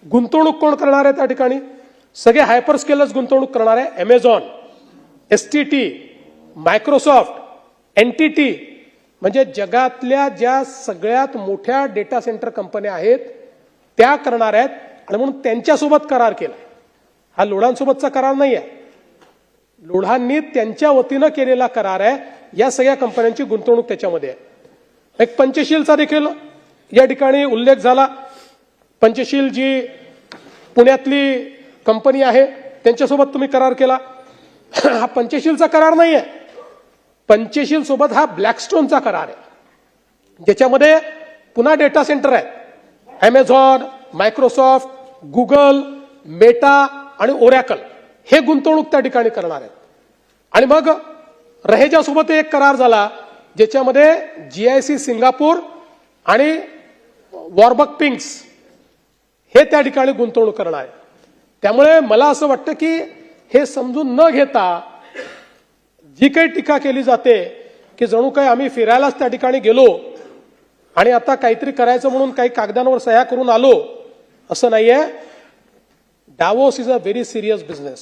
गुंतवणूक कोण करणार आहे त्या ठिकाणी? सगळे हायपर स्केलर्स गुंतवणूक करणार आहे. Amazon, STT, मायक्रोसॉफ्ट, NTT, म्हणजे जगातल्या ज्या सगळ्यात मोठ्या डेटा सेंटर कंपन्या आहेत त्या करणार आहेत. आणि म्हणून त्यांच्यासोबत करार केला. हा लोढांसोबतचा करार नाही आहे, लोढांनी त्यांच्या वतीनं केलेला करार आहे. या सगळ्या कंपन्यांची गुंतवणूक त्याच्यामध्ये आहे. एक पंचशीलचा देखील या ठिकाणी उल्लेख झाला, पंचशील जी पुण्यातली कंपनी आहे त्यांच्यासोबत तुम्ही करार केला. हा पंचशीलचा करार नाही आहे, पंचशील सोबत हा ब्लॅकस्टोनचा करार आहे, ज्याच्यामध्ये पुन्हा डेटा सेंटर आहेत. अमेझॉन, मायक्रोसॉफ्ट, गुगल, मेटा आणि ओरॅकल हे गुंतवणूक त्या ठिकाणी करणार आहेत. आणि मग रहेजासोबत एक करार झाला ज्याच्यामध्ये GIC सिंगापूर आणि वॉर्बक पिंक्स हे त्या ठिकाणी गुंतवणूक करणार आहे. त्यामुळे मला असं वाटतं की हे समजून न घेता जी काही टीका केली जाते की जणू काही आम्ही फिरायलाच त्या ठिकाणी गेलो आणि आता काहीतरी करायचं म्हणून काही कागदांवर सह्या करून आलो, असं नाहीये. Davos is a very serious business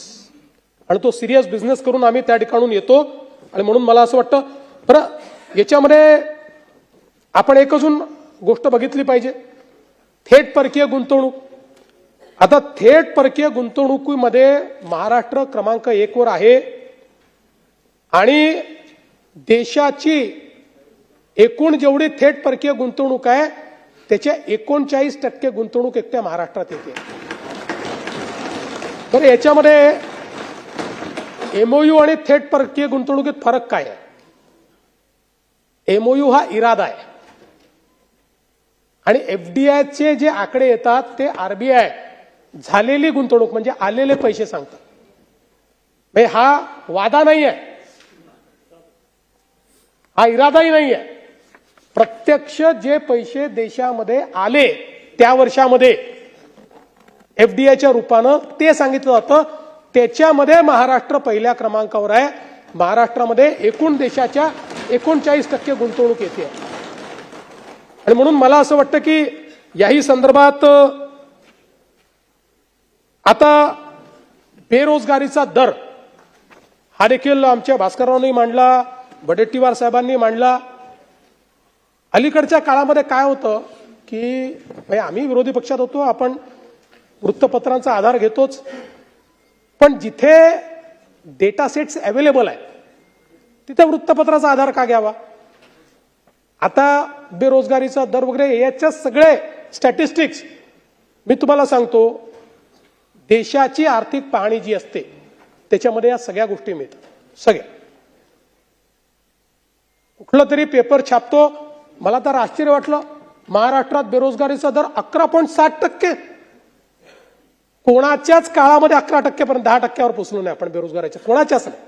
आणि तो सिरियस बिझनेस करून आम्ही त्या ठिकाणून येतो. आणि म्हणून मला असं वाटतं बरं, याच्यामध्ये आपण एक अजून गोष्ट बघितली पाहिजे, थेट परकीय गुंतवणूक. आता थेट परकीय गुंतवणुकीमध्ये महाराष्ट्र क्रमांक 1 वर आहे आणि देशाची एकूण जेवढी थेट परकीय गुंतवणूक आहे त्याच्या 39% गुंतवणूक एकट्या महाराष्ट्रात येते. बरं, याच्यामध्ये MOU आणि थेट परकीय गुंतवणुकीत फरक काय आहे? MOU हा इरादा आहे आणि FDIचे जे आकडे येतात ते RBI झालेली गुंतवणूक म्हणजे आलेले पैसे सांगतात. म्हणजे हा वादा नाही आहे, हा इरादाही नाही आहे. प्रत्यक्ष जे पैसे देशामध्ये आले त्या वर्षामध्ये FDIच्या रूपानं ते सांगितलं जातं. त्याच्यामध्ये महाराष्ट्र पहिल्या क्रमांकावर आहे. महाराष्ट्रामध्ये एकूण देशाच्या 39% गुंतवणूक येते. आणि म्हणून मला असं वाटतं की याही संदर्भात आता बेरोजगारीचा दर हा देखील आमच्या भास्कररावांनी मांडला, वडेट्टीवार साहेबांनी मांडला. अलीकडच्या काळामध्ये काय होतं की आम्ही विरोधी पक्षात होतो, आपण वृत्तपत्रांचा आधार घेतोच, पण जिथे डेटा सेट्स अवेलेबल आहेत तिथे वृत्तपत्राचा आधार का घ्यावा? आता बेरोजगारीचा दर वगैरे याच्या सगळे स्टॅटिस्टिक्स मी तुम्हाला सांगतो. देशाची आर्थिक पाहणी जी असते त्याच्यामध्ये या सगळ्या गोष्टी मिळतात. सगळ्या कुठलं तरी पेपर छापतो, मला तर आश्चर्य वाटलं, महाराष्ट्रात बेरोजगारीचा दर 11.7%. कोणाच्याच काळामध्ये 11% पर्यंत 10% पोहोचलो नाही आपण बेरोजगारीच्या, कोणाच्याच नाही.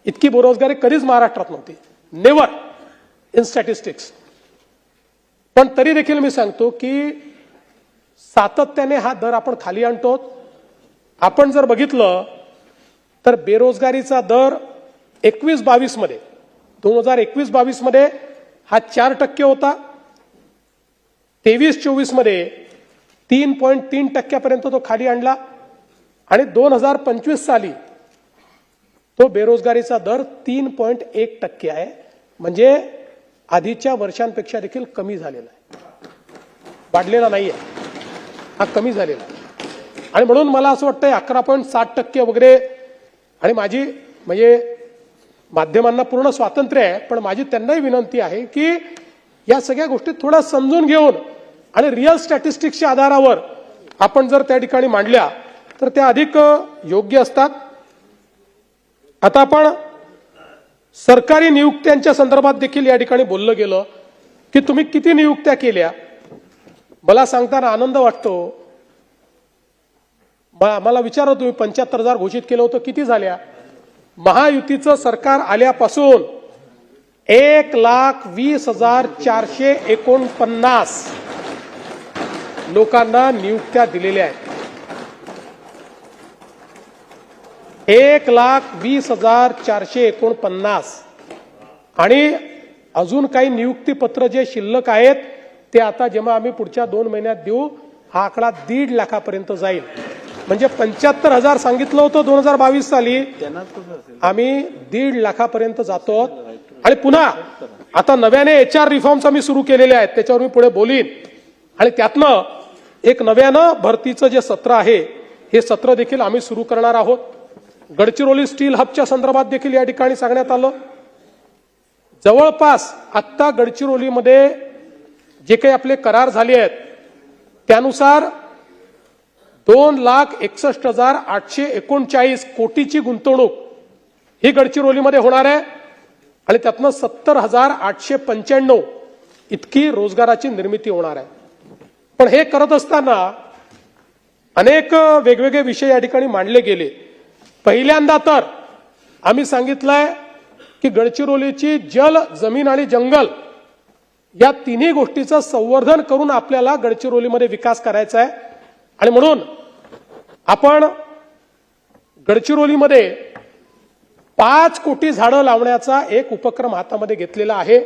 इतकी बेरोजगारी कधीच महाराष्ट्रात नव्हती, नेव्हर इन स्टॅटिस्टिक्स. पण तरी देखील मी सांगतो की सातत्याने हा दर आपण खाली आणतो. आपण जर बघितलं तर बेरोजगारीचा दर 21-22 मध्ये 2021-22 मध्ये हा 4% होता. 23-24 मध्ये 3.3% पर्यंत तो खाली आणला आणि 2025 साली तो बेरोजगारीचा दर 3.1% आहे. म्हणजे आधीच्या वर्षांपेक्षा देखील कमी झालेला आहे, वाढलेला नाहीये, हा कमी झालेला आहे. आणि म्हणून मला असं वाटतंय 11.7% वगैरे. आणि माझी म्हणजे माध्यमांना पूर्ण स्वातंत्र्य आहे, पण माझी त्यांनाही विनंती आहे की या सगळ्या गोष्टी थोडा समजून घेऊन आणि रिअल स्टॅटिस्टिक्सच्या आधारावर आपण जर त्या ठिकाणी मांडल्या तर त्या अधिक योग्य असतात. आता आपण सरकारी नियुक्त्यांच्या संदर्भात देखील या ठिकाणी बोललं गेलं की तुम्ही किती नियुक्त्या केल्या. मला सांगताना आनंद वाटतो. मला विचारा तुम्ही 75,000 घोषित केलं होतं, किती झाल्या? महायुतीचं सरकार आल्यापासून 1,20,449 लोकांना नियुक्त्या दिलेल्या आहेत. 1,20,449 आणि अजून काही नियुक्तीपत्र जे शिल्लक आहेत ते आता जेव्हा आम्ही पुढच्या 2 महिन्यात देऊ हा आकडा 1.5 लाखापर्यंत जाईल. म्हणजे 75,000 सांगितलं होतं 2022 साली, आम्ही 1.5 लाखापर्यंत जातो. आणि पुन्हा आता नव्याने HR रिफॉर्म्स आम्ही सुरू केलेले आहेत, त्याच्यावर मी पुढे बोलीन. आणि त्यातनं एक नव्यानं भरतीचं जे सत्र आहे हे सत्र देखील आम्ही सुरू करणार आहोत. गडचिरोली स्टील हबच्या संदर्भात देखील या ठिकाणी सांगण्यात आलं. जवळपास आत्ता गडचिरोलीमध्ये जे काही आपले करार झाले आहेत त्यानुसार 2,61,839 कोटीची गुंतवणूक ही गडचिरोलीमध्ये होणार आहे आणि त्यातनं 70,895 इतकी रोजगाराची निर्मिती होणार आहे. पण हे करत असताना अनेक वेगवेगळे विषय या ठिकाणी मांडले गेले. पहिल्यांदा तर आम्ही सांगितलंय की गडचिरोलीची जल, जमीन आणि जंगल या तिन्ही गोष्टीचं संवर्धन करून आपल्याला गडचिरोलीमध्ये विकास करायचा आहे आणि म्हणून आपण गडचिरोलीमध्ये 5 कोटी झाडं लावण्याचा एक उपक्रम हातामध्ये घेतलेला आहे.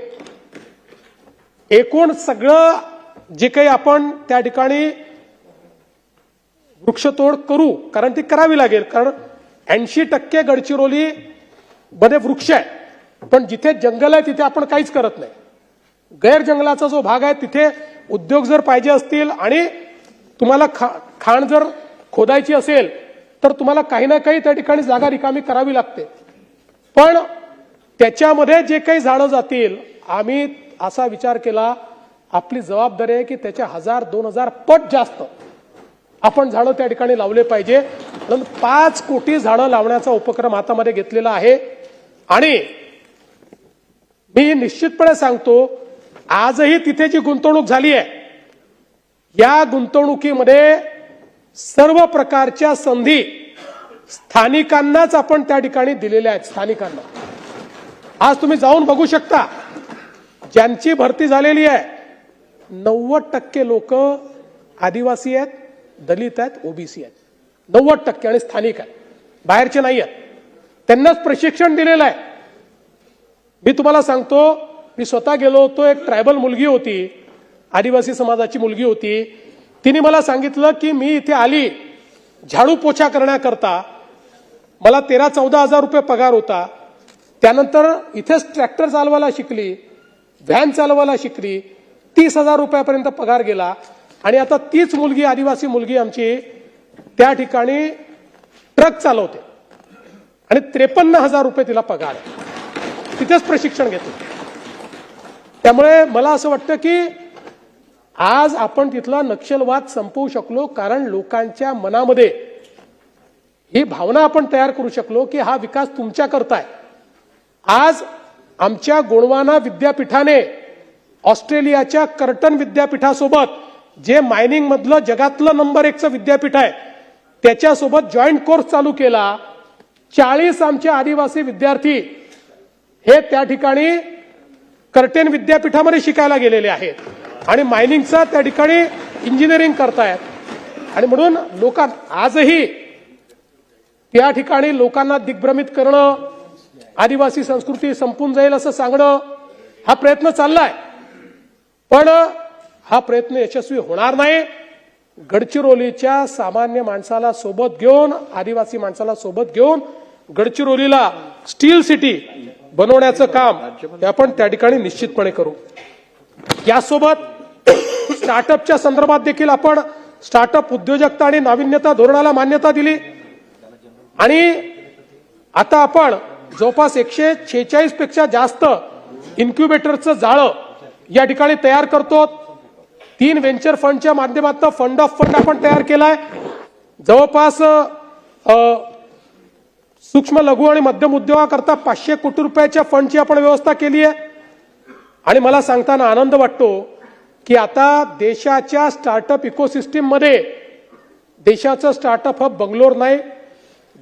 एकूण सगळं जे काही आपण त्या ठिकाणी वृक्षतोड करू, कारण ती करावी लागेल, कारण 80% गडचिरोली मध्ये वृक्ष आहे, पण जिथे जंगल आहे तिथे आपण काहीच करत नाही. गैर जंगलाचा जो भाग आहे तिथे उद्योग जर पाहिजे असतील आणि तुम्हाला खाण जर खोदायची असेल तर तुम्हाला काही ना काही त्या ठिकाणी जागा रिकामी करावी लागते. पण त्याच्यामध्ये जे काही झाडं जातील, आम्ही असा विचार केला आपली जबाबदारी आहे की त्याच्या 1000-2000 पट जास्त आपण झाडं त्या ठिकाणी लावले पाहिजे. म्हणून 5 कोटी झाडं लावण्याचा उपक्रम हातामध्ये घेतलेला आहे. आणि मी निश्चितपणे सांगतो, आजही तिथे जी गुंतवणूक झाली आहे या गुंतवणुकीमध्ये सर्व प्रकारच्या संधी स्थानिकांनाच आपण त्या ठिकाणी दिलेल्या आहेत. स्थानिकांना आज तुम्ही जाऊन बघू शकता, ज्यांची भरती झालेली आहे 90% लोक आदिवासी आहेत, दलित आहेत, ओबीसी आहेत. 90% आणि स्थानिक आहेत, बाहेरचे नाही आहेत. त्यांनाच प्रशिक्षण दिलेलं आहे. मी तुम्हाला सांगतो, मी स्वतः गेलो होतो. एक ट्रायबल मुलगी होती, आदिवासी समाजाची मुलगी होती. तिने मला सांगितलं की मी इथे आली झाडू पोछा करण्याकरता, मला 13-14 हजार रुपये पगार होता. त्यानंतर इथेच ट्रॅक्टर चालवायला शिकली, व्हॅन चालवायला शिकली, 30,000 रुपयापर्यंत पगार गेला. आणि आता तीच मुलगी, आदिवासी मुलगी आमची, त्या ठिकाणी ट्रक चालवते आणि 53,000 रुपये तिला पगार आहे. तिथेच प्रशिक्षण घेतो. त्यामुळे मला असं वाटतं की आज आपण तिथला नक्षलवाद संपवू शकलो, कारण लोकांच्या मनामध्ये ही भावना आपण तयार करू शकलो की हा विकास तुमच्या करताय. आज आमच्या गोंडवाना विद्यापीठाने ऑस्ट्रेलियाच्या कर्टन विद्यापीठासोबत, जे मायनिंग मधलं जगातलं नंबर 1चं विद्यापीठ आहे, त्याच्यासोबत जॉईंट कोर्स चालू केला. 40 आमचे आदिवासी विद्यार्थी हे त्या ठिकाणी कर्टेन विद्यापीठामध्ये शिकायला गेलेले आहेत आणि मायनिंगचा त्या ठिकाणी इंजिनिअरिंग करतायत. आणि म्हणून आजही त्या ठिकाणी लोकांना दिग्भ्रमित करणं, आदिवासी संस्कृती संपून जाईल असं सांगणं, हा प्रयत्न चाललाय. पण हा प्रयत्न यशस्वी होणार नाही. गडचिरोलीच्या सामान्य माणसाला सोबत घेऊन, आदिवासी माणसाला सोबत घेऊन गडचिरोलीला स्टील सिटी बनवण्याचं काम आपण त्या ठिकाणी निश्चितपणे करू. यासोबत स्टार्टअपच्या संदर्भात देखील आपण स्टार्टअप उद्योजकता आणि नाविन्यता धोरणाला मान्यता दिली. आणि आता आपण जवळपास 146 पेक्षा जास्त इन्क्युबेटरचं जाळं या ठिकाणी तयार करतो. 3 व्हेंचर फंडच्या माध्यमातून फंड ऑफ फंड आपण तयार केलाय. जवळपास सूक्ष्म, लघु आणि मध्यम उद्योगाकरता 500 कोटी रुपयाच्या फंडची आपण व्यवस्था केली आहे. आणि मला सांगताना आनंद वाटतो की आता देशाच्या स्टार्टअप इकोसिस्टीम मध्ये देशाचं स्टार्टअप हब बंगलोर नाही,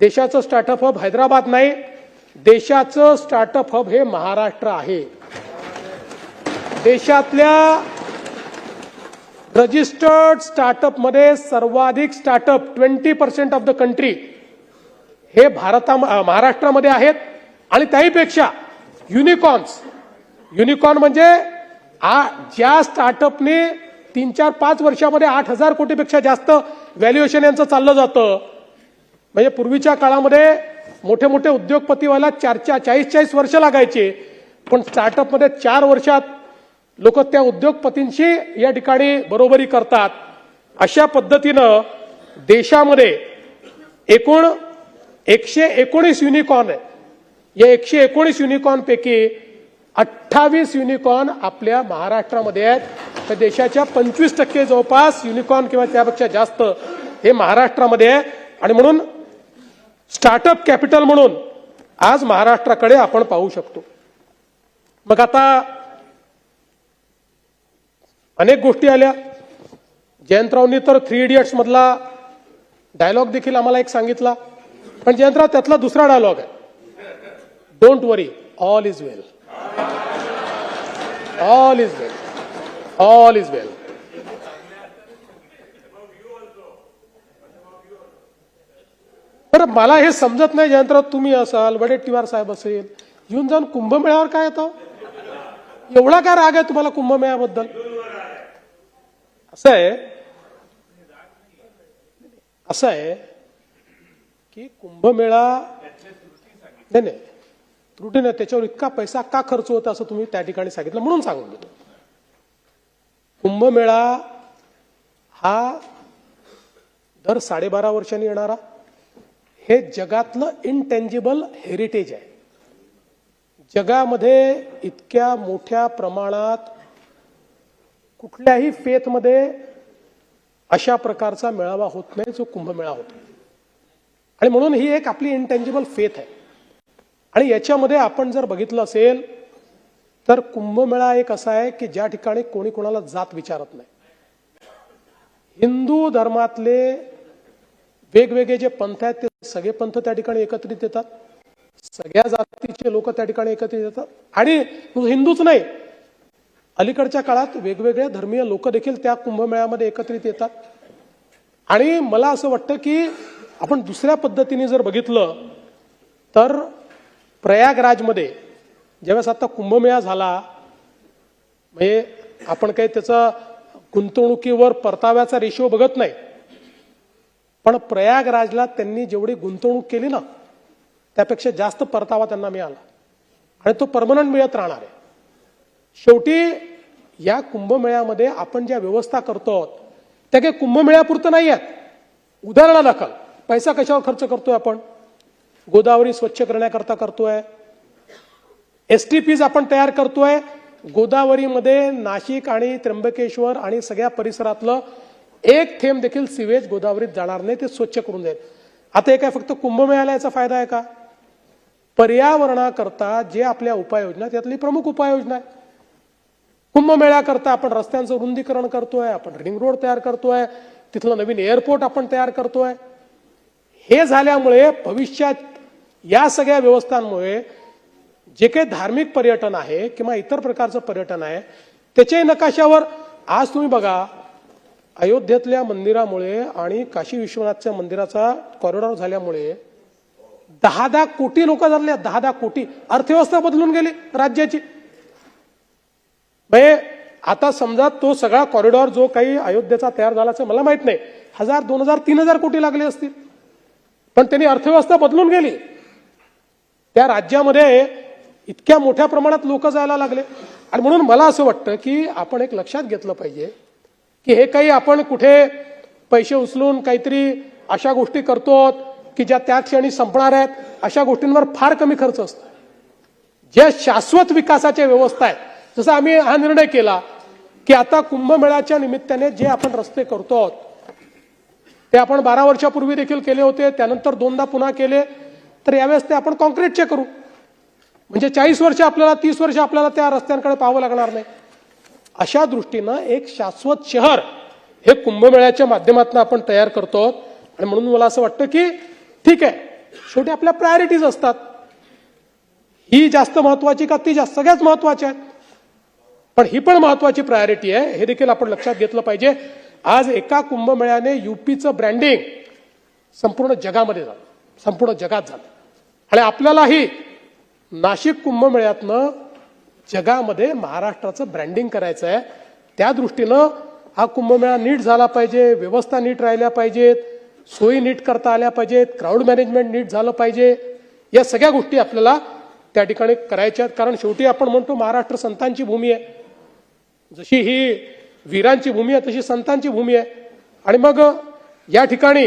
देशाचं स्टार्टअप हब हैदराबाद नाही, देशाचं स्टार्टअप हब हे महाराष्ट्र आहे. देशातल्या रजिस्टर्ड स्टार्टअप मध्ये सर्वाधिक स्टार्टअप 20% ऑफ द कंट्री हे महाराष्ट्रामध्ये आहेत. आणि त्याहीपेक्षा युनिकॉर्न म्हणजे ज्या स्टार्टअपने 3-4-5 वर्षामध्ये 8,000 कोटीपेक्षा जास्त व्हॅल्युएशन यांचं चाललं जातं. म्हणजे पूर्वीच्या काळामध्ये मोठे मोठे उद्योगपती व्हायला 40-40 वर्ष लागायचे, पण स्टार्टअप मध्ये 4 वर्षात लोक त्या उद्योगपतींशी या ठिकाणी बरोबरी करतात. अशा पद्धतीनं देशामध्ये एकूण 119 युनिकॉर्न आहे. या 119 युनिकॉर्न पैकी 28 युनिकॉर्न आपल्या महाराष्ट्रामध्ये आहेत. तर देशाच्या 25% जवळपास युनिकॉर्न किंवा त्यापेक्षा जास्त हे महाराष्ट्रामध्ये आहे. आणि म्हणून स्टार्टअप कॅपिटल म्हणून आज महाराष्ट्राकडे आपण पाहू शकतो. मग आता अनेक गोष्टी आल्या. जयंतरावनी तर 3 इडियट्स मधला डायलॉग देखील आम्हाला एक सांगितला. पण जयंतराव त्यातला दुसरा डायलॉग आहे, don't worry, all is well. All is well, all is well. बरं, मला हे समजत नाही जयंतराव, तुम्ही असाल, वडेट्टीवार साहेब असेल, येऊन जाऊन कुंभमेळ्यावर काय येतं? एवढा काय राग आहे तुम्हाला कुंभमेळ्याबद्दल? असं आहे की कुंभमेळा नाही, त्रुटी नाही, त्याच्यावर इतका पैसा का खर्च होता असं तुम्ही त्या ठिकाणी सांगितलं म्हणून सांगून देतो. कुंभमेळा हा दर 12.5 वर्षांनी येणारा हे जगातलं इनटेंजिबल हेरिटेज आहे. जगामध्ये इतक्या मोठ्या प्रमाणात कुठल्याही फेथमध्ये अशा प्रकारचा मेळावा होत नाही जो कुंभमेळा होतो. आणि म्हणून ही एक आपली इनटेंजिबल फेथ आहे. आणि याच्यामध्ये आपण जर बघितलं असेल तर कुंभमेळा एक असा आहे की ज्या ठिकाणी कोणी कोणाला जात विचारत नाही. हिंदू धर्मातले वेगवेगळे जे पंथ आहेत ते सगळे पंथ त्या ठिकाणी एकत्रित येतात, सगळ्या जातीचे लोक त्या ठिकाणी एकत्रित येतात. आणि हिंदूच नाही, अलीकडच्या काळात वेगवेगळ्या धर्मीय लोक देखील त्या कुंभमेळ्यामध्ये एकत्रित येतात. आणि मला असं वाटतं की आपण दुसऱ्या पद्धतीने जर बघितलं तर प्रयागराजमध्ये ज्यावेळेस आता कुंभमेळा झाला, म्हणजे आपण काही त्याचा गुंतवणुकीवर परताव्याचा रेशिओ बघत नाही, पण प्रयागराजला त्यांनी जेवढी गुंतवणूक केली ना त्यापेक्षा जास्त परतावा त्यांना मिळाला आणि तो परमनंट मिळत राहणार आहे. शेवटी या कुंभमेळ्यामध्ये आपण ज्या व्यवस्था करतो त्या काही कुंभमेळ्यापुरतं नाही आहेत. उदाहरणादाखल पैसा कशावर खर्च करतोय आपण? गोदावरी स्वच्छ करण्याकरता करतोय, STPs आपण तयार करतोय. गोदावरीमध्ये नाशिक आणि त्र्यंबकेश्वर आणि सगळ्या परिसरातलं एक थेंब देखील सिवेज गोदावरीत जाणार नाही, ते स्वच्छ करून देत. आता हे काय फक्त कुंभमेळ्याला याचा फायदा आहे का? पर्यावरणाकरता जे आपल्या उपाययोजना त्यातली प्रमुख उपाययोजना आहे. कुंभमेळ्याकरता आपण रस्त्यांचं रुंदीकरण करतोय, आपण रिंग रोड तयार करतोय, तिथलं नवीन एअरपोर्ट आपण तयार करतोय. हे झाल्यामुळे भविष्यात या सगळ्या व्यवस्थांमुळे जे काही धार्मिक पर्यटन आहे किंवा इतर प्रकारचं पर्यटन आहे त्याच्याही नकाशावर आज तुम्ही बघा, अयोध्येतल्या मंदिरामुळे आणि काशी विश्वनाथच्या मंदिराचा कॉरिडॉर झाल्यामुळे 10 कोटी लोक झाले. 10 कोटी. अर्थव्यवस्था बदलून गेली राज्याची. म्हणजे आता समजा तो सगळा कॉरिडॉर जो काही अयोध्येचा तयार झाल्याचं मला माहित नाही, 1000, 2000, 3000 कोटी लागले असतील, पण त्यांनी अर्थव्यवस्था बदलून गेली. त्या राज्यामध्ये इतक्या मोठ्या प्रमाणात लोक जायला लागले. आणि म्हणून मला असं वाटतं की आपण एक लक्षात घेतलं पाहिजे की हे काही आपण कुठे पैसे उचलून काहीतरी अशा गोष्टी करतो की ज्या त्या क्षणी संपणार आहेत, अशा गोष्टींवर फार कमी खर्च असतो. ज्या शाश्वत विकासाच्या व्यवस्था आहेत, जसं आम्ही हा निर्णय केला की आता कुंभमेळ्याच्या निमित्ताने जे आपण रस्ते करतो ते आपण 12 वर्षापूर्वी देखील केले होते, त्यानंतर 2दा पुन्हा केले, तर यावेळेस ते आपण कॉन्क्रीटचे करू. म्हणजे 40 वर्ष आपल्याला, 30 वर्ष आपल्याला त्या रस्त्यांकडे पाहावं लागणार नाही. अशा दृष्टीनं एक शाश्वत शहर हे कुंभमेळ्याच्या माध्यमातून आपण तयार करतो. आणि म्हणून मला असं वाटतं की ठीक आहे, शेवटी आपल्या प्रायोरिटीज असतात, ही जास्त महत्वाची का ती जास्त, सगळ्याच महत्वाच्या आहेत, पण ही पण महत्वाची प्रायोरिटी आहे, हे देखील आपण लक्षात घेतलं पाहिजे. आज एका कुंभमेळ्याने युपीचं ब्रँडिंग संपूर्ण जगामध्ये झालं, संपूर्ण जगात झालं. आणि आपल्यालाही नाशिक कुंभमेळ्यातनं जगामध्ये महाराष्ट्राचं ब्रँडिंग करायचं आहे. त्या दृष्टीनं हा कुंभमेळा नीट झाला पाहिजे, व्यवस्था नीट राहिल्या पाहिजेत, सोयी नीट करता आल्या पाहिजेत, क्राऊड मॅनेजमेंट नीट झालं पाहिजे. या सगळ्या गोष्टी आपल्याला त्या ठिकाणी करायच्या आहेत. कारण शेवटी आपण म्हणतो महाराष्ट्र संतांची भूमी आहे. जशी ही वीरांची भूमी आहे तशी संतांची भूमी आहे. आणि मग या ठिकाणी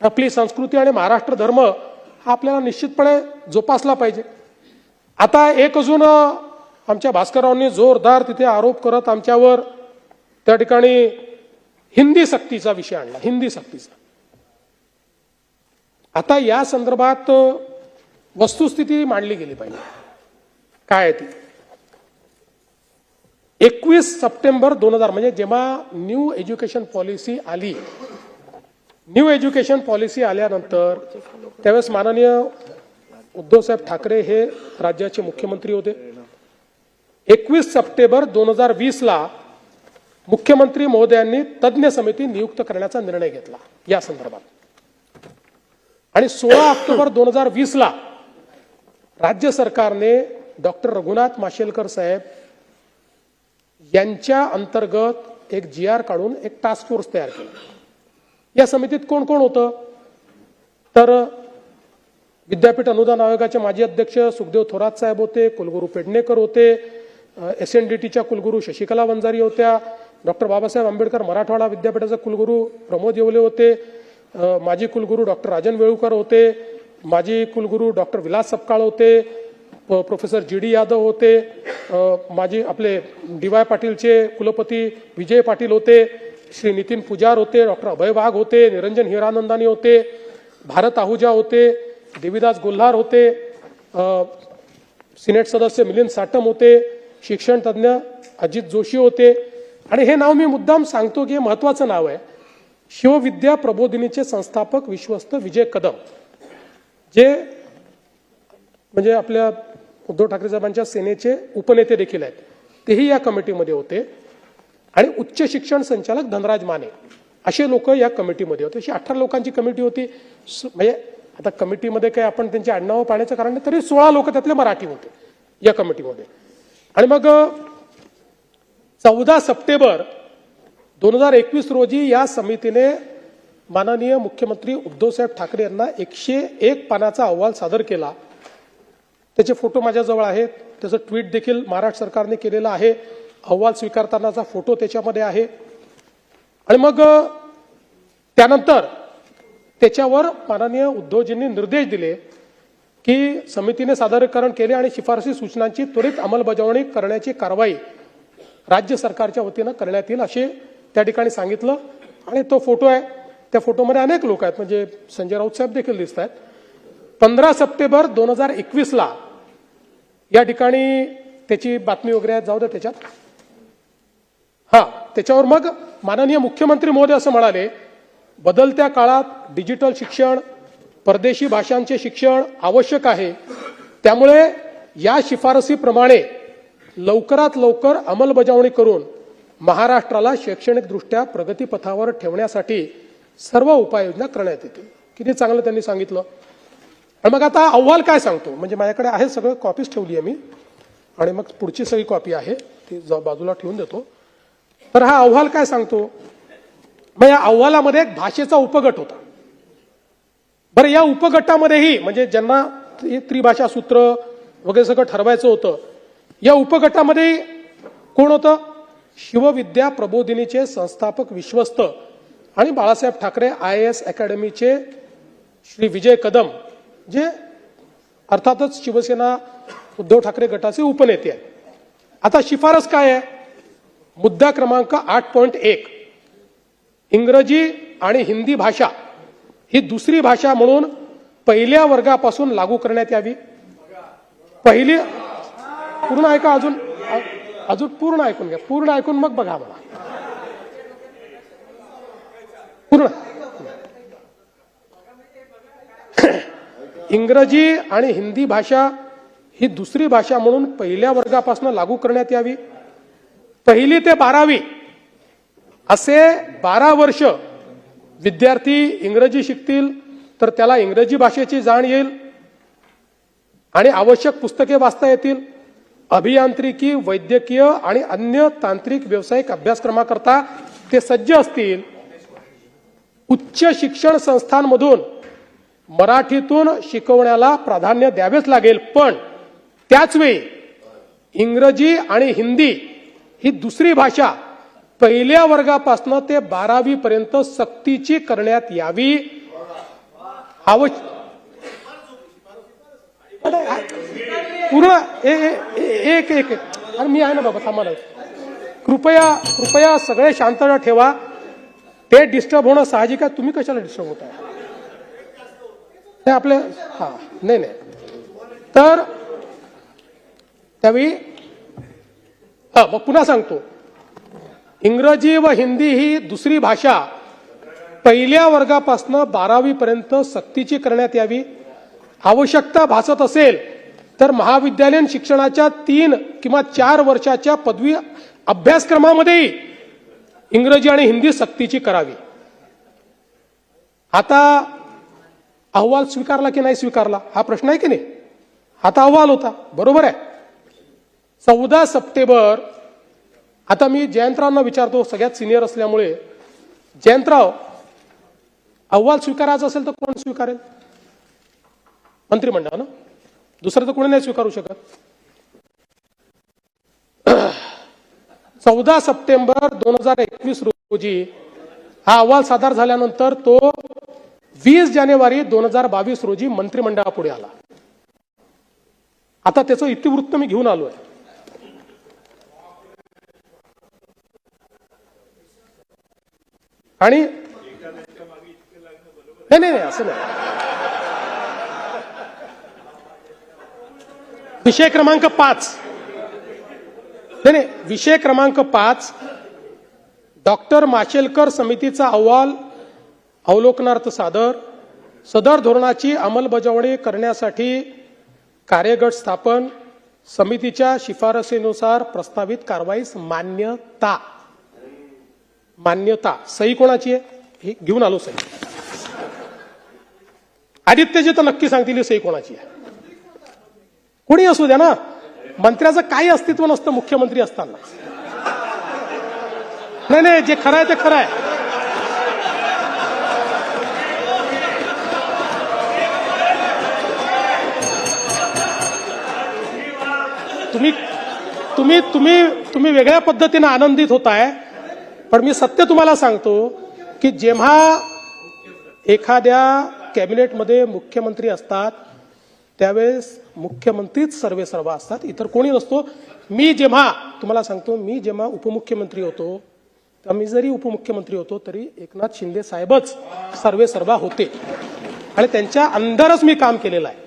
आपली संस्कृती आणि महाराष्ट्र धर्म हा आपल्याला निश्चितपणे जोपासला पाहिजे. आता एक अजून आमच्या भास्कररावांनी जोरदार तिथे आरोप करत आमच्यावर त्या ठिकाणी हिंदी सक्तीचा विषय आणला, हिंदी सक्तीचा. आता या संदर्भात वस्तुस्थिती मांडली गेली पाहिजे. काय आहे ती? 21 सप्टेंबर 2000 म्हणजे जेव्हा न्यू एज्युकेशन पॉलिसी आली, न्यू एज्युकेशन पॉलिसी आल्यानंतर त्यावेळेस माननीय उद्धवसाहेब ठाकरे हे राज्याचे मुख्यमंत्री होते. 21 सप्टेंबर 2020ला मुख्यमंत्री महोदयांनी तज्ज्ञ समिती नियुक्त करण्याचा निर्णय घेतला या संदर्भात. आणि 16 ऑक्टोबर 2020ला राज्य सरकारने डॉक्टर रघुनाथ माशेलकर साहेब यांच्या अंतर्गत एक GR काढून एक टास्क फोर्स तयार केला. या समितीत कोण कोण होतं? तर विद्यापीठ अनुदान आयोगाचे माजी अध्यक्ष सुखदेव थोरात साहेब होते, कुलगुरू पेडणेकर होते, SNDTच्या कुलगुरू शशिकला वंजारी होत्या, डॉक्टर बाबासाहेब आंबेडकर मराठवाडा विद्यापीठाचे कुलगुरू प्रमोद येवले होते, माजी कुलगुरू डॉक्टर राजन वेळुकर होते, माजी कुलगुरू डॉक्टर विलास सपकाळ होते, प्रोफेसर GD यादव होते, माजी आपले DY पाटीलचे कुलपती विजय पाटील होते, श्री नितीन पुजार होते, डॉक्टर अभय वाघ होते, निरंजन हिरानंदानी होते, भारत आहुजा होते, देवीदास गोल्हार होते, सिनेट सदस्य मिलिंद साटम होते, शिक्षण तज्ज्ञ अजित जोशी होते. आणि हे नाव मी मुद्दाम सांगतो की हे महत्वाचं नाव आहे. शिवविद्या प्रबोधिनीचे संस्थापक विश्वस्त विजय कदम, जे म्हणजे आपल्या उद्धव ठाकरे साहेबांच्या सेनेचे उपनेते देखील आहेत, तेही या कमिटीमध्ये होते. आणि उच्च शिक्षण संचालक धनराज माने असे लोक या कमिटीमध्ये होते. अशी 18 लोकांची कमिटी होती. म्हणजे आता कमिटीमध्ये काय आपण त्यांची आडनावं पाहण्याचं कारण नाही, तरी 16 लोक त्यातले मराठी होते या कमिटीमध्ये. आणि मग 14 सप्टेंबर 2021 रोजी या समितीने माननीय मुख्यमंत्री उद्धवसाहेब ठाकरे यांना 101 पानाचा अहवाल सादर केला. त्याचे फोटो माझ्याजवळ आहेत, त्याचं ट्विट देखील महाराष्ट्र सरकारने केलेलं आहे, अहवाल स्वीकारतानाचा फोटो त्याच्यामध्ये आहे. आणि मग त्यानंतर त्याच्यावर माननीय उद्धवजींनी निर्देश दिले की समितीने सादरीकरण केले आणि शिफारसी सूचनांची त्वरित अंमलबजावणी करण्याची कारवाई राज्य सरकारच्या वतीनं करण्यात येईल असे त्या ठिकाणी सांगितलं. आणि तो फोटो आहे, त्या फोटोमध्ये अनेक लोक आहेत, म्हणजे संजय राऊत साहेब देखील दिसत आहेत. 15 सप्टेंबर 2021ला या ठिकाणी त्याची बातमी वगैरे आहे, जाऊ द्या त्याच्यात. त्याच्यावर मग माननीय मुख्यमंत्री महोदय असं म्हणाले, बदलत्या काळात डिजिटल शिक्षण, परदेशी भाषांचे शिक्षण आवश्यक आहे, त्यामुळे या शिफारसीप्रमाणे लवकरात लवकर अंमलबजावणी करून महाराष्ट्राला शैक्षणिकदृष्ट्या प्रगतीपथावर ठेवण्यासाठी सर्व उपाययोजना करण्यात येतील. किती चांगलं त्यांनी सांगितलं. आणि मग आता अहवाल काय सांगतो, म्हणजे माझ्याकडे आहे सगळं, कॉपीज ठेवली आहे मी, आणि मग पुढची सगळी कॉपी आहे ती बाजूला ठेवून देतो. तर हा अहवाल काय सांगतो, मग या अहवालामध्ये एक भाषेचा उपगट होता. बरं, या उपगटामध्येही म्हणजे ज्यांना त्रिभाषा सूत्र वगैरे सगळं ठरवायचं होतं, या उपगटामध्ये कोण होतं? शिवविद्या प्रबोधिनीचे संस्थापक विश्वस्त आणि बाळासाहेब ठाकरे IAS अकॅडमीचे श्री विजय कदम, जे अर्थातच शिवसेना उद्धव ठाकरे गटाचे उपनेते आहेत. आता शिफारस काय आहे? मुद्दा क्रमांक 8.1, इंग्रजी आणि हिंदी भाषा ही दुसरी भाषा म्हणून पहिल्या वर्गापासून लागू करण्यात यावी. पहिली पूर्ण ऐका, अजून पूर्ण ऐकून घ्या, पूर्ण ऐकून मग बघा मला पूर्ण. इंग्रजी आणि हिंदी भाषा ही दुसरी भाषा म्हणून पहिल्या वर्गापासून लागू करण्यात यावी. 1ली ते 12वी असे 12 वर्ष विद्यार्थी इंग्रजी शिकतील तर त्याला इंग्रजी भाषेची जाण येईल आणि आवश्यक पुस्तके वाचता येतील. अभियांत्रिकी, वैद्यकीय आणि अन्य तांत्रिक व्यावसायिक अभ्यासक्रमाकरता ते सज्ज असतील. उच्च शिक्षण संस्थांमधून मराठीतून शिकवण्याला प्राधान्य द्यावेच लागेल, पण त्याचवेळी इंग्रजी आणि हिंदी ही दुसरी भाषा पहिल्या वर्गापासून ते 12वी पर्यंत सक्तीची करण्यात यावी. पूर्ण एक आणि मी आहे ना बाबा, थांबा. कृपया कृपया सगळे शांतता ठेवा. ते डिस्टर्ब होणं साहजिक आहे. तुम्ही कशाला डिस्टर्ब होताय? नाही आपले हा नाही नाही तर त्यावेळी मग पुन्हा सांगतो, इंग्रजी व हिंदी ही दुसरी भाषा पहिल्या वर्गापासून 12वी पर्यंत सक्तीची करण्यात यावी. आवश्यकता भासत असेल तर महाविद्यालयीन शिक्षणाच्या 3 किंवा 4 वर्षाच्या पदवी अभ्यासक्रमामध्येही इंग्रजी आणि हिंदी सक्तीची करावी. आता अहवाल स्वीकारला की नाही स्वीकारला हा प्रश्न आहे की नाही? आता अहवाल होता, बरोबर आहे. 14 सप्टेंबर. आता मी जयंतरावांना विचारतो, सगळ्यात सिनियर असल्यामुळे. जयंतराव, अहवाल स्वीकारायचा असेल तर कोण स्वीकारेल? मंत्रिमंडळ ना, दुसरं तर कोणी नाही स्वीकारू शकत. 14 सप्टेंबर 2021 रोजी हा अहवाल सादर झाल्यानंतर तो 20 जानेवारी 2022 रोजी मंत्रिमंडळापुढे आला. आता त्याचं इतिवृत्त मी घेऊन आलोय. आणि नाही नाही असं नाही. विषय क्रमांक 5 नाही विषय क्रमांक 5 डॉक्टर माशेलकर समितीचा अहवाल अवलोकनार्थ सादर. सदर धोरणाची अंमलबजावणी करण्यासाठी कार्यगट स्थापन. समितीच्या शिफारसीनुसार प्रस्तावित कारवाईस मान्यता. मान्यता सही कोणाची आहे? ही घेऊन आलो सही. आदित्यजी तर नक्की सांगतील सही कोणाची आहे. कोणी असू द्या ना, मंत्र्याचं काही अस्तित्व नसतं मुख्यमंत्री असताना. नाही नाही, जे खरं आहे ते खरं आहे. तुम्ही तुम्ही तुम्ही तुम्ही वेगळ्या पद्धतीने आनंदित होताय, पण मी सत्य तुम्हाला सांगतो की जेव्हा एखाद्या कॅबिनेटमध्ये मुख्यमंत्री असतात त्यावेळेस मुख्यमंत्रीच सर्वेसर्वा असतात, इतर कोणी नसतो. मी जेव्हा तुम्हाला सांगतो, मी जेव्हा उपमुख्यमंत्री होतो तेव्हा मी जरी उपमुख्यमंत्री होतो तरी एकनाथ शिंदे साहेबच सर्वेसर्वा होते आणि त्यांच्या अंडरच मी काम केलेलं आहे.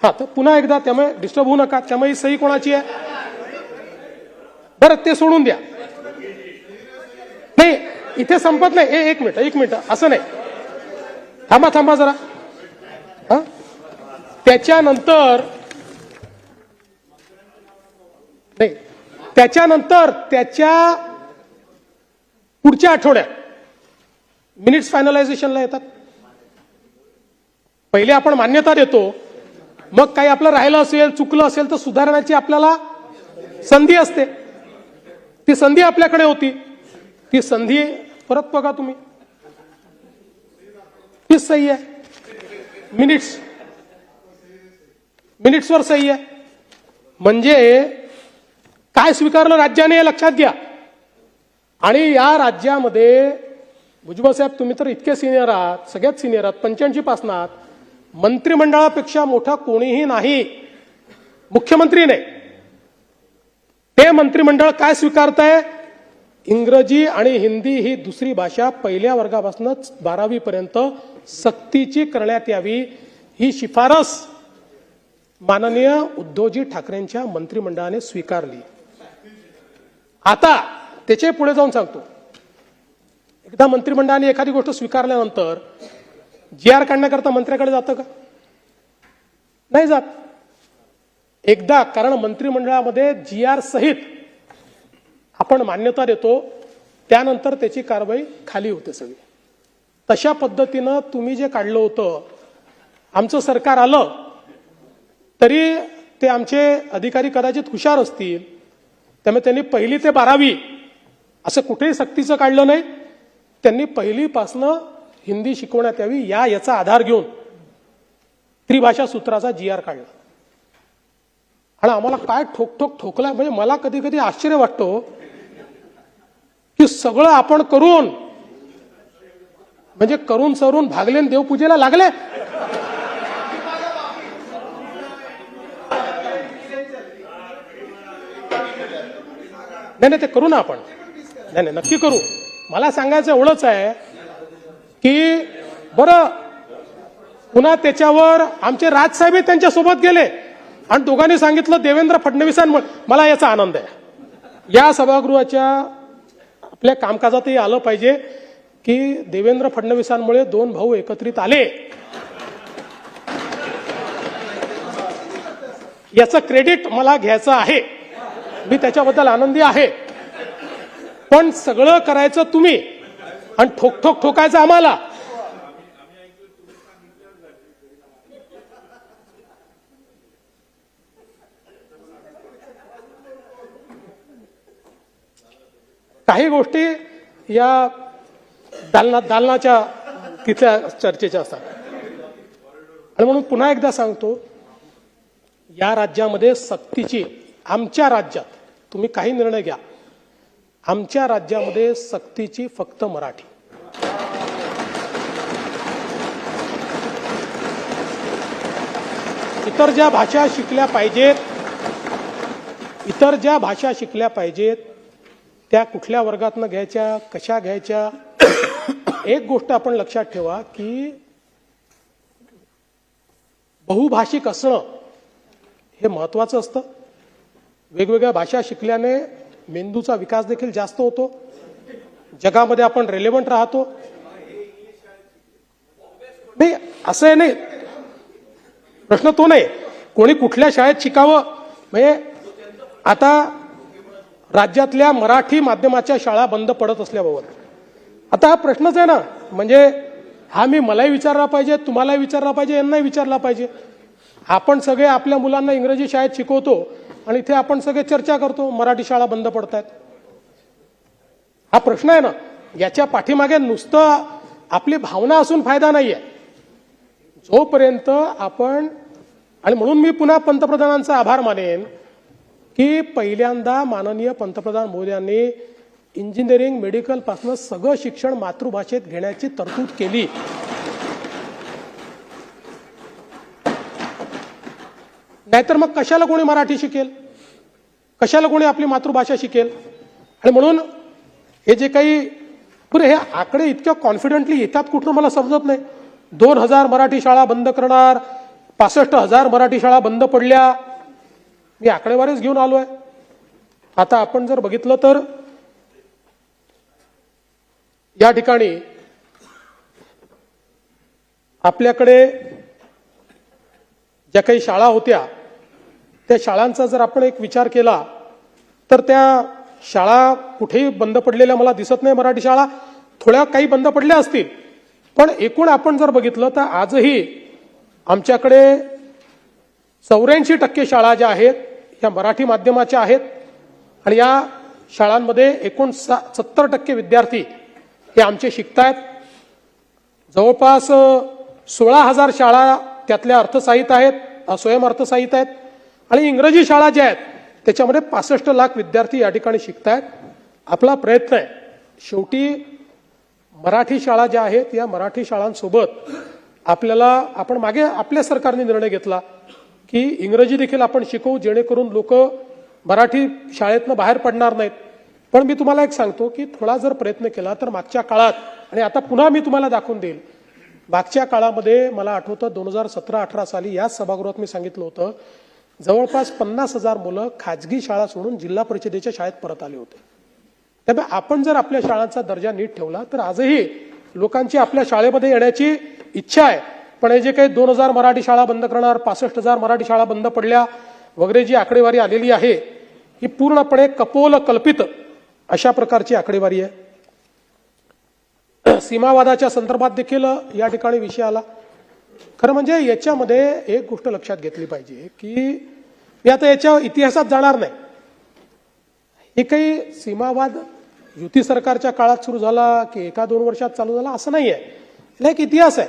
हा, तर पुन्हा एकदा त्यामुळे डिस्टर्ब होऊ नका. त्यामुळे सही कोणाची आहे? बरं ते सोडून द्या. नाही इथे संपत नाही. एक मिनिट असं नाही. थांबा जरा. हा, त्याच्यानंतर त्याच्या पुढच्या आठवड्यात मिनिट्स फायनलायझेशनला येतात. पहिले आपण मान्यता देतो, मग काही आपलं राहिलं असेल चुकलं असेल तर सुधारण्याची आपल्याला संधी असते. ती संधी आपल्याकडे होती. ती संधी परत बघा तुम्ही. तीच सही आहे. मिनिट्सवर सही आहे. म्हणजे काय स्वीकारलं राज्याने हे लक्षात घ्या. आणि या राज्यामध्ये भुजबळ साहेब तुम्ही तर इतके सिनियर आहात, सगळ्यात सिनियर आहात, 85 पासून आहात. मंत्रिमंडळापेक्षा मोठा कोणीही नाही, मुख्यमंत्री नाही. ते मंत्रिमंडळ काय स्वीकारताय? इंग्रजी आणि हिंदी ही दुसरी भाषा पहिल्या वर्गापासूनच 12वी पर्यंत सक्तीची करण्यात यावी, ही शिफारस माननीय उद्धवजी ठाकरेंच्या मंत्रिमंडळाने स्वीकारली. आता त्याचे पुढे जाऊन सांगतो, एकदा मंत्रिमंडळाने एखादी गोष्ट स्वीकारल्यानंतर GR काढण्याकरता मंत्र्याकडे जातं का? नाही जात. एकदा कारण मंत्रिमंडळामध्ये GR सहित आपण मान्यता देतो, त्यानंतर त्याची कारवाई खाली होते सगळी. तशा पद्धतीनं तुम्ही जे काढलं होतं, आमचं सरकार आलं तरी ते आमचे अधिकारी कदाचित हुशार असतील, त्यामुळे त्यांनी 1ली ते 12वी असं कुठेही सक्तीचं काढलं नाही. त्यांनी 1लीपासनं हिंदी शिकवण्यात यावी याचा आधार घेऊन त्रिभाषा सूत्राचा GR काढला. आणि आम्हाला काय ठोकलाय. म्हणजे मला कधी कधी आश्चर्य वाटतो की सगळं आपण करून म्हणजे करून सरून भागले देवपूजेला लागले. नाही ते करू ना आपण. नाही नक्की करू. मला सांगायचं एवढंच आहे की बरं पुन्हा त्याच्यावर आमचे राजसाहेब त्यांच्यासोबत गेले आणि दोघांनी सांगितलं देवेंद्र फडणवीसांमुळे. मला याचा आनंद आहे. या सभागृहाच्या आपल्या कामकाजातही आलं पाहिजे की देवेंद्र फडणवीसांमुळे दोन भाऊ एकत्रित आले. याचं क्रेडिट मला घ्यायचं आहे. मी त्याच्याबद्दल आनंदी आहे. पण सगळं करायचं तुम्ही आणि ठोकायचं आम्हाला. काही गोष्टी या दालनाच्या तिथल्या चर्चेच्या असतात. आणि म्हणून पुन्हा एकदा सांगतो, या राज्यामध्ये सक्तीची, आमच्या राज्यात तुम्ही काही निर्णय घ्या, आमच्या राज्यामध्ये सक्तीची फक्त मराठी. इतर ज्या भाषा शिकल्या पाहिजेत त्या कुठल्या वर्गातनं घ्यायच्या, कशा घ्यायच्या. एक गोष्ट आपण लक्षात ठेवा की बहुभाषिक असणं हे महत्वाचं असतं. वेगवेगळ्या भाषा शिकल्याने मेंदूचा विकास देखील जास्त होतो. जगामध्ये आपण रेलेव्हंट राहतो. नाही असं नाही, प्रश्न तो नाही. कोणी कुठल्या शाळेत शिकावं, म्हणजे आता राज्यातल्या मराठी माध्यमाच्या शाळा बंद पडत असल्याबाबत आता हा प्रश्नच आहे ना. म्हणजे हा मलाही विचारला पाहिजे, तुम्हालाही विचारला पाहिजे, यांनाही विचारला पाहिजे. आपण सगळे आपल्या मुलांना इंग्रजी शाळेत शिकवतो आणि इथे आपण सगळे चर्चा करतो मराठी शाळा बंद पडतायत. हा प्रश्न आहे ना. याच्या पाठीमागे नुसतं आपली भावना असून फायदा नाहीये. जोपर्यंत आपण, आणि म्हणून मी पुन्हा पंतप्रधानांचा आभार मानेन की पहिल्यांदा माननीय पंतप्रधान मोदयांनी इंजिनिअरिंग मेडिकल पासून सगळं शिक्षण मातृभाषेत घेण्याची तरतूद केली. नाहीतर मग कशाला कोणी मराठी शिकेल, कशाला कोणी आपली मातृभाषा शिकेल. आणि म्हणून हे जे काही पुरे हे आकडे इतक्या कॉन्फिडेंटली येतात कुठून मला समजत नाही. 2000 मराठी शाळा बंद करणार, 65,000 मराठी शाळा बंद पडल्या. मी आकडेवारीच घेऊन आलोय. आता आपण जर बघितलं तर या ठिकाणी आपल्याकडे ज्या काही शाळा होत्या त्या शाळांचा जर आपण एक विचार केला तर त्या शाळा कुठेही बंद पडलेल्या मला दिसत नाही. मराठी शाळा थोड्या काही बंद पडल्या असतील, पण एकूण आपण जर बघितलं तर आजही आमच्याकडे 84% शाळा ज्या आहेत या मराठी माध्यमाच्या आहेत. आणि या शाळांमध्ये एकूण 70% विद्यार्थी हे आमचे शिकतायत. जवळपास 16,000 शाळा त्यातल्या अर्थसहाय्यित आहेत, स्वयंअर्थसहाय्यित आहेत. आणि इंग्रजी शाळा ज्या आहेत त्याच्यामध्ये 65 लाख विद्यार्थी या ठिकाणी शिकतायत. आपला प्रयत्न आहे शेवटी मराठी शाळा ज्या आहेत या मराठी शाळांसोबत आपण मागे आपल्या सरकारने निर्णय घेतला की इंग्रजी देखील आपण शिकवू, जेणेकरून लोक मराठी शाळेतनं बाहेर पडणार नाहीत. पण मी तुम्हाला एक सांगतो की थोडा जर प्रयत्न केला तर मागच्या काळात, आणि आता पुन्हा मी तुम्हाला दाखवून देईल, मागच्या काळामध्ये मला आठवतं 2017-18 साली याच सभागृहात मी सांगितलं होतं जवळपास 50,000 मुलं खाजगी शाळा सोडून जिल्हा परिषदेच्या शाळेत परत आले होते. त्यामुळे आपण जर आपल्या शाळांचा दर्जा नीट ठेवला तर आजही लोकांची आपल्या शाळेमध्ये येण्याची इच्छा आहे. पण हे जे काही 2000 मराठी शाळा बंद करणार, 65,000 मराठी शाळा बंद पडल्या वगैरे जी आकडेवारी आलेली आहे ही पूर्णपणे कपोल कल्पित अशा प्रकारची आकडेवारी आहे. सीमावादाच्या संदर्भात देखील या ठिकाणी विषय आला. खरं म्हणजे याच्यामध्ये एक गोष्ट लक्षात घेतली पाहिजे की मी आता याच्या इतिहासात जाणार नाही. हे काही सीमावाद युती सरकारच्या काळात सुरू झाला की 1-2 वर्षात चालू झाला असं नाहीये. याला एक इतिहास आहे.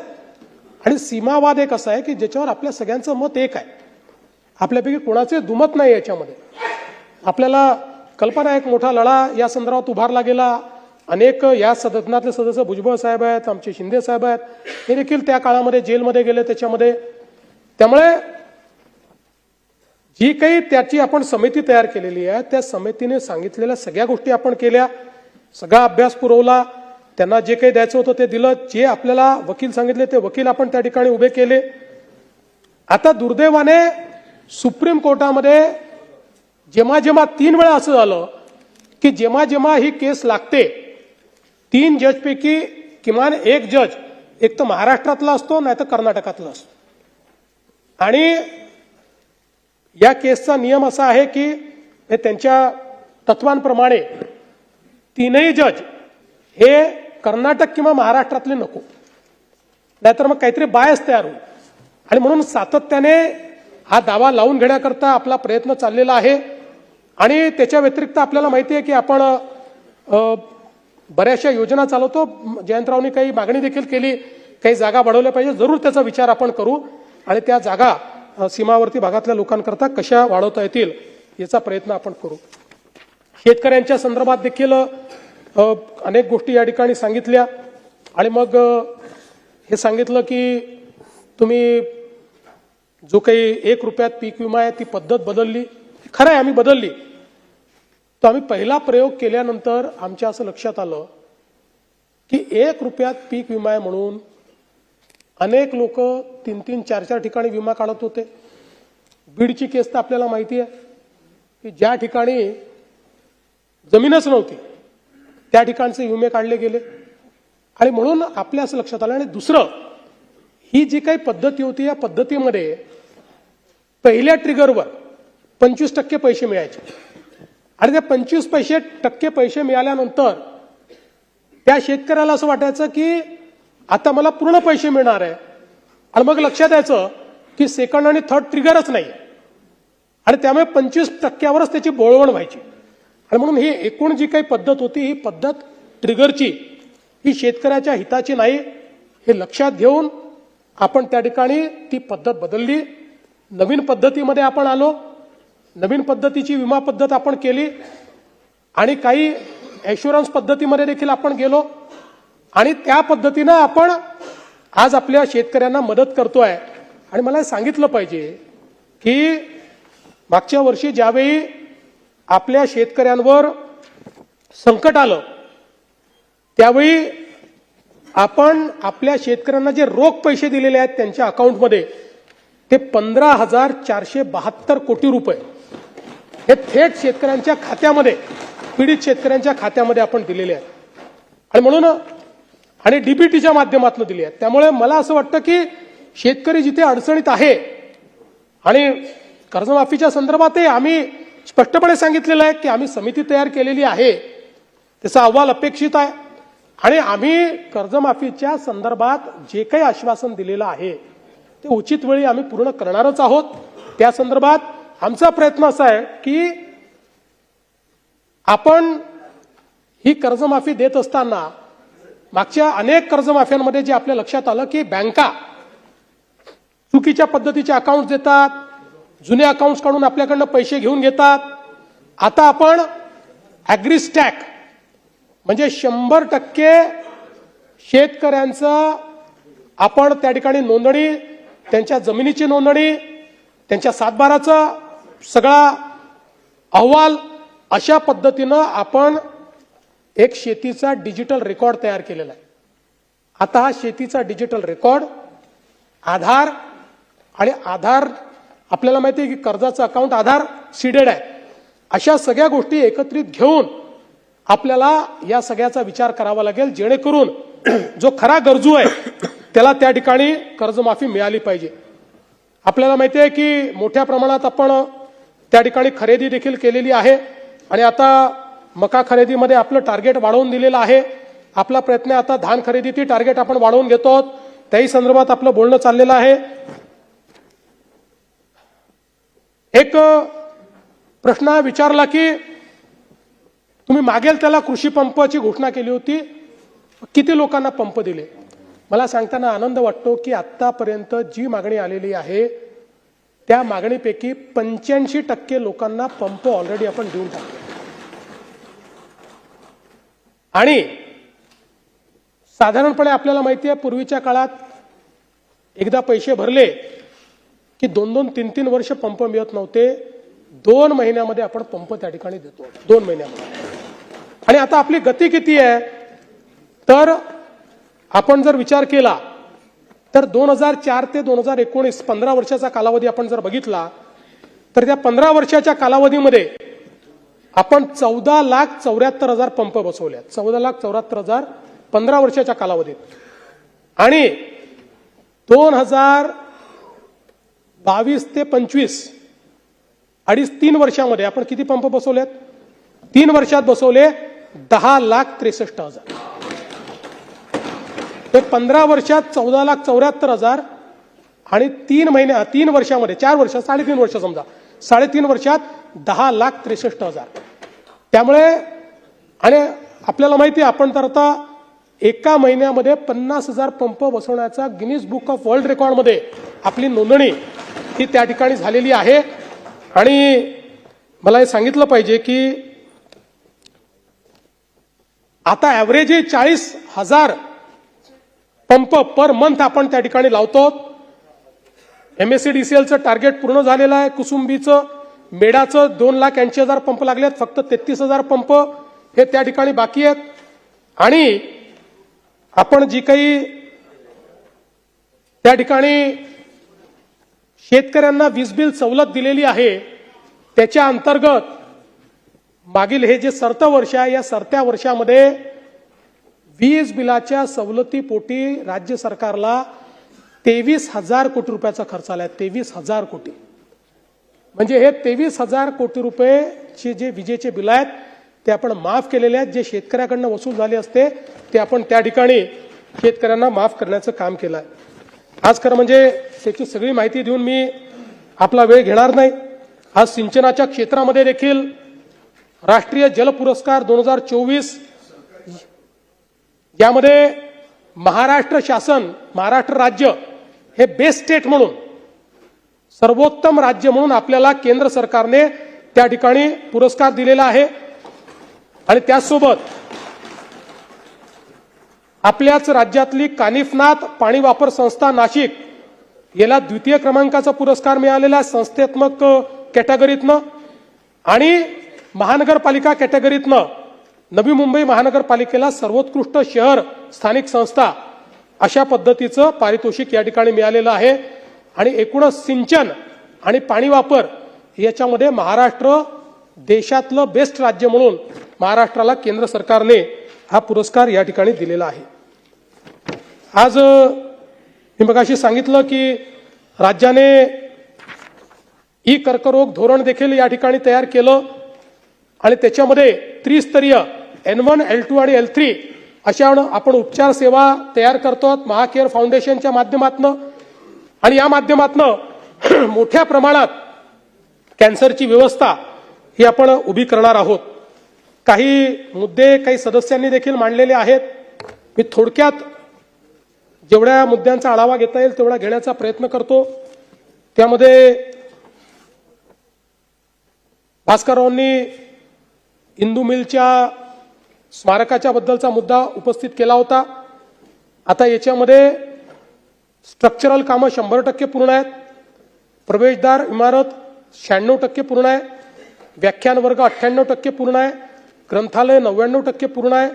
आणि सीमावाद एक असा आहे की ज्याच्यावर आपल्या सगळ्यांचं मत एक आहे. आपल्यापैकी कोणाचे दुमत नाही याच्यामध्ये. आपल्याला कल्पना आहे एक मोठा लढा या संदर्भात उभारला गेला. अनेक या सदनातले सदस्य भुजबळ साहेब आहेत, आमचे शिंदे साहेब आहेत, हे देखील त्या काळामध्ये जेलमध्ये गेले त्याच्यामध्ये. त्यामुळे जी काही त्याची आपण समिती तयार केलेली आहे त्या समितीने सांगितलेल्या सगळ्या गोष्टी आपण केल्या, सगळा अभ्यास पुरवला, त्यांना जे काही द्यायचं होतं ते दिलं, जे आपल्याला वकील सांगितले ते वकील आपण त्या ठिकाणी उभे केले. आता दुर्दैवाने सुप्रीम कोर्टामध्ये जेव्हा जेव्हा 3 वेळा असं झालं की जेव्हा जेव्हा ही केस लागते 3 जजपैकी किमान एक जज एक तर महाराष्ट्रातला असतो नाही तर कर्नाटकातला असतो. आणि या केसचा नियम असा आहे की हे त्यांच्या तत्वांप्रमाणे 3ही जज हे कर्नाटक किंवा महाराष्ट्रातले नको, नाहीतर मग काहीतरी बायस तयार होईल. आणि म्हणून सातत्याने हा दावा लावून घेण्याकरता आपला प्रयत्न चाललेला आहे. आणि त्याच्या व्यतिरिक्त आपल्याला माहिती आहे की आपण बऱ्याचशा योजना चालवतो. जयंतरावनी काही मागणी देखील केली, काही जागा वाढवल्या पाहिजे. जरूर त्याचा विचार आपण करू आणि त्या जागा सीमावर्ती भागातल्या लोकांकरता कशा वाढवता येतील याचा प्रयत्न आपण करू. शेतकऱ्यांच्या संदर्भात देखील अनेक गोष्टी या ठिकाणी सांगितल्या. आणि मग हे सांगितलं की तुम्ही जो काही 1 रुपयात पीक विमा आहे ती पद्धत बदलली. खरं आहे, आम्ही बदलली. तर आम्ही पहिला प्रयोग केल्यानंतर आमच्या असं लक्षात आलं की 1 रुपयात पीक विमा आहे म्हणून अनेक लोक 3-3, 4-4 ठिकाणी विमा काढत होते. बीडची केस तर आपल्याला माहिती आहे की ज्या ठिकाणी जमीनच नव्हती त्या ठिकाणचे विमे काढले गेले. आणि म्हणून आपल्या असं लक्षात आलं. आणि दुसरं, ही जी काही पद्धती होती या पद्धतीमध्ये पहिल्या ट्रिगरवर 25% पैसे मिळायचे. आणि त्या 25% पैसे मिळाल्यानंतर त्या शेतकऱ्याला असं वाटायचं की आता मला पूर्ण पैसे मिळणार आहे. आणि मग लक्षात यायचं की सेकंड आणि थर्ड ट्रिगरच नाही. आणि त्यामुळे 25%वरच त्याची बोळवण व्हायची. आणि म्हणून ही एकूण जी काही पद्धत होती ही पद्धत ट्रिगरची ही शेतकऱ्याच्या हिताची नाही हे लक्षात घेऊन आपण त्या ठिकाणी ती पद्धत बदलली. नवीन पद्धतीमध्ये आपण आलो. नवीन पद्धतीची विमा पद्धत आपण केली. आणि काही ॲश्युरन्स पद्धतीमध्ये देखील आपण गेलो. आणि त्या पद्धतीनं आपण आज आपल्या शेतकऱ्यांना मदत करतोय. आणि मला सांगितलं पाहिजे की मागच्या वर्षी ज्यावेळी आपल्या शेतकऱ्यांवर संकट आलं त्यावेळी आपण आपल्या शेतकऱ्यांना जे रोख पैसे दिलेले आहेत त्यांच्या अकाउंटमध्ये ते 15,472 कोटी रुपये हे थेट शेतकऱ्यांच्या खात्यामध्ये, पीडित शेतकऱ्यांच्या खात्यामध्ये आपण दिलेले आहेत. आणि म्हणून आणि डीबीटीच्या माध्यमातून दिले आहेत. त्यामुळे मला असं वाटतं की शेतकरी जिथे अडचणीत आहे आणि कर्जमाफीच्या संदर्भातही आम्ही स्पष्टपणे सांगितलेलं आहे की आम्ही समिती तयार केलेली आहे, त्याचा अहवाल अपेक्षित आहे. आणि आम्ही कर्जमाफीच्या संदर्भात जे काही आश्वासन दिलेलं आहे ते उचित वेळी आम्ही पूर्ण करणारच आहोत. त्या संदर्भात आमचा प्रयत्न असा आहे की आपण ही कर्जमाफी देत असताना मागच्या अनेक कर्जमाफ्यांमध्ये जे आपल्या लक्षात आलं की बँका चुकीच्या पद्धतीचे अकाउंट देतात, जुने अकाउंट्स काढून आपल्याकडनं पैसे घेऊन घेतात. आता आपण ॲग्रीस्टॅक म्हणजे 100% शेतकऱ्यांचं आपण त्या ठिकाणी नोंदणी, त्यांच्या जमिनीची नोंदणी, त्यांच्या सातबाराचा सगळा अहवाल अशा पद्धतीनं आपण एक शेतीचा डिजिटल रेकॉर्ड तयार केलेला आहे. आता हा शेतीचा डिजिटल रेकॉर्ड आधार आणि आधार आपल्याला माहिती आहे की कर्जाचं अकाउंट आधार सीडेड आहे. अशा सगळ्या गोष्टी एकत्रित घेऊन आपल्याला या सगळ्याचा विचार करावा लागेल जेणेकरून जो खरा गरजू आहे त्याला त्या ठिकाणी कर्जमाफी मिळाली पाहिजे. आपल्याला माहिती आहे की मोठ्या प्रमाणात आपण त्या ठिकाणी खरेदी देखील केलेली आहे. आणि आता मका खरेदीमध्ये आपलं टार्गेट वाढवून दिलेलं आहे. आपला प्रयत्न आता धान खरेदीची टार्गेट आपण वाढवून घेतो आहोत. त्याही संदर्भात आपलं बोलणं चाललेलं आहे. एक प्रश्न विचारला की तुम्ही मागेल त्याला कृषी पंपाची घोषणा केली होती, किती लोकांना पंप दिले? मला सांगताना आनंद वाटतो की आतापर्यंत जी मागणी आलेली आहे त्या मागणीपैकी 85% लोकांना पंप ऑलरेडी आपण देऊन टाकले. आणि साधारणपणे आपल्याला माहिती आहे पूर्वीच्या काळात एकदा पैसे भरले की 2-2, 3-3 वर्ष पंप मिळत नव्हते. 2 महिन्यामध्ये आपण पंप त्या ठिकाणी देतो. 2 महिन्यामध्ये. आणि आता आपली गती किती आहे तर आपण जर विचार केला तर 2004 ते 2019 15 वर्षाचा कालावधी आपण जर बघितला तर त्या 15 वर्षाच्या कालावधीमध्ये आपण 14,74,000 पंप बसवले. 14,74,000 15 वर्षाच्या कालावधीत. आणि 2022 ते 25 2.5-3 वर्षामध्ये आपण किती पंप बसवलेत? 3 वर्षात बसवले 10,63,000. ते 15 वर्षात 14,74,000 आणि 3 वर्षामध्ये 4 वर्ष 3.5 वर्ष समजा 3.5 वर्षात 10,63,000. त्यामुळे आणि आपल्याला माहिती आहे आपण तर आता एका महिन्यामध्ये 50,000 पंप बसवण्याचा गिनीज बुक ऑफ वर्ल्ड रेकॉर्डमध्ये आपली नोंदणी ही त्या ठिकाणी झालेली आहे. आणि मला हे सांगितलं पाहिजे की आता ॲव्हरेज 40,000 पंप पर मंथ आपण त्या ठिकाणी लावतो. MSEDCLचं टार्गेट पूर्ण झालेलं आहे. कुसुंबीचं मेडाचं 2,80,000 पंप लागलेत. फक्त 33,000 पंप हे त्या ठिकाणी बाकी आहेत. आणि आपण जी काही त्या ठिकाणी शेतकऱ्यांना वीज बिल सवलत दिलेली आहे त्याच्या अंतर्गत मागील हे जे सरतं वर्ष आहे या सरत्या वर्षामध्ये वीज बिलाच्या सवलतीपोटी राज्य सरकारला 23,000 कोटी रुपयाचा खर्च आलाय. 23,000 कोटी म्हणजे हे 23,000 कोटी रुपयेचे जे विजेचे बिल आहेत ते आपण माफ केलेले आहेत. जे शेतकऱ्याकडनं वसूल झाले असते ते आपण त्या ठिकाणी शेतकऱ्यांना माफ करण्याचं काम केलं आहे. आज खरं म्हणजे त्याची सगळी माहिती देऊन मी आपला वेळ घेणार नाही. आज सिंचनाच्या क्षेत्रामध्ये देखील राष्ट्रीय जल पुरस्कार 2024 यामध्ये महाराष्ट्र शासन महाराष्ट्र राज्य हे बेस्ट स्टेट म्हणून सर्वोत्तम राज्य म्हणून आपल्याला केंद्र सरकारने त्या ठिकाणी पुरस्कार दिलेला आहे. आणि त्याचसोबत आपल्याच राज्यातली कानिफनाथ पाणी वापर संस्था नाशिक याला द्वितीय क्रमांकाचा पुरस्कार मिळालेला आहे संस्थात्मक कॅटेगरीतनं. आणि महानगरपालिका कॅटेगरीतनं नवी मुंबई महानगरपालिकेला सर्वोत्कृष्ट शहर स्थानिक संस्था अशा पद्धतीचं पारितोषिक या ठिकाणी मिळालेलं आहे. आणि एकूणच सिंचन आणि पाणी वापर याच्यामध्ये महाराष्ट्र देशातलं बेस्ट राज्य म्हणून महाराष्ट्राला केंद्र सरकारने हा पुरस्कार या ठिकाणी दिलेला आहे. आज मी मगाशी सांगितलं की राज्याने ई कर्करोग धोरण देखील या ठिकाणी तयार केलं आणि त्याच्यामध्ये त्रिस्तरीय N1, L2 आणि L3 अशा आपण उपचार सेवा तयार करतो महाकेअर फाउंडेशनच्या माध्यमातून. आणि या माध्यमातून मोठ्या प्रमाणात कॅन्सरची व्यवस्था ही आपण उभी करणार आहोत. काही मुद्दे काही सदस्यांनी देखील मांडलेले आहेत. मी थोडक्यात जेवढ्या मुद्द्यांचा आढावा घेता येईल तेवढा घेण्याचा प्रयत्न करतो. त्यामध्ये भास्कररावांनी इंदू मिलच्या स्मारकाच्या बद्दलचा मुद्दा उपस्थित केला होता. आता याच्यामध्ये स्ट्रक्चरल कामं 100% पूर्ण आहेत. प्रवेशद्वार इमारत 96% पूर्ण आहे. व्याख्यान वर्ग 98% पूर्ण आहे. ग्रंथालय 99% पूर्ण आहे.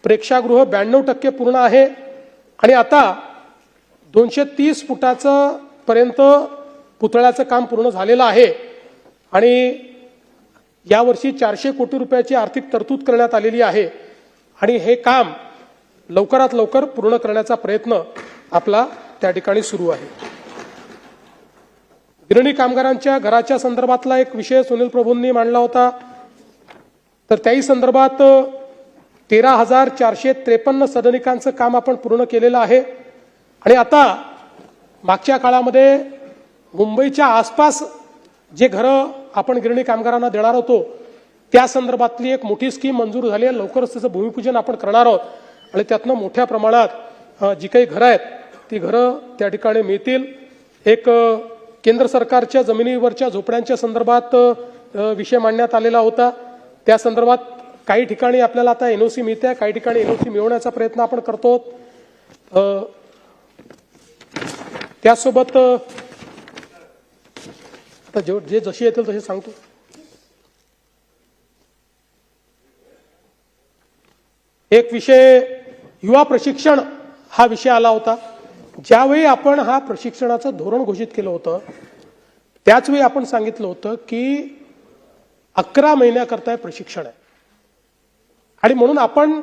प्रेक्षागृह 92% पूर्ण आहे. आणि आता 230 फुटाचं पर्यंत पुतळ्याचं काम पूर्ण झालेलं आहे. आणि यावर्षी 400 कोटी रुपयाची आर्थिक तरतूद करण्यात आलेली आहे. आणि हे काम लवकरात लवकर पूर्ण करण्याचा प्रयत्न आपला त्या ठिकाणी सुरू आहे. गिरणी कामगारांच्या घराच्या संदर्भातला एक विषय सुनील प्रभूंनी मांडला होता. तर त्याही संदर्भात 13,453 सदनिकांचं काम आपण पूर्ण केलेलं आहे. आणि आता मागच्या काळामध्ये मुंबईच्या आसपास जे घरं आपण गिरणी कामगारांना देणार होतो त्या संदर्भातली एक मोठी स्कीम मंजूर झाली आहे. लवकरच त्याचं भूमिपूजन आपण करणार आहोत. आणि त्यातनं मोठ्या प्रमाणात जी काही घरं आहेत ती घरं त्या ठिकाणी मिळतील. एक केंद्र सरकारच्या जमिनीवरच्या झोपड्यांच्या संदर्भात विषय मांडण्यात आलेला होता. त्या संदर्भात काही ठिकाणी आपल्याला आता NOC मिळते, काही ठिकाणी NOC मिळवण्याचा प्रयत्न आपण करतो. त्यासोबत आता जे जशी येतील तसे सांगतो. एक विषय युवा प्रशिक्षण हा विषय आला होता. ज्यावेळी आपण हा प्रशिक्षणाचं धोरण घोषित केलं होतं त्याचवेळी आपण सांगितलं होतं की 11 महिन्याकरता प्रशिक्षण आहे आणि म्हणून आपण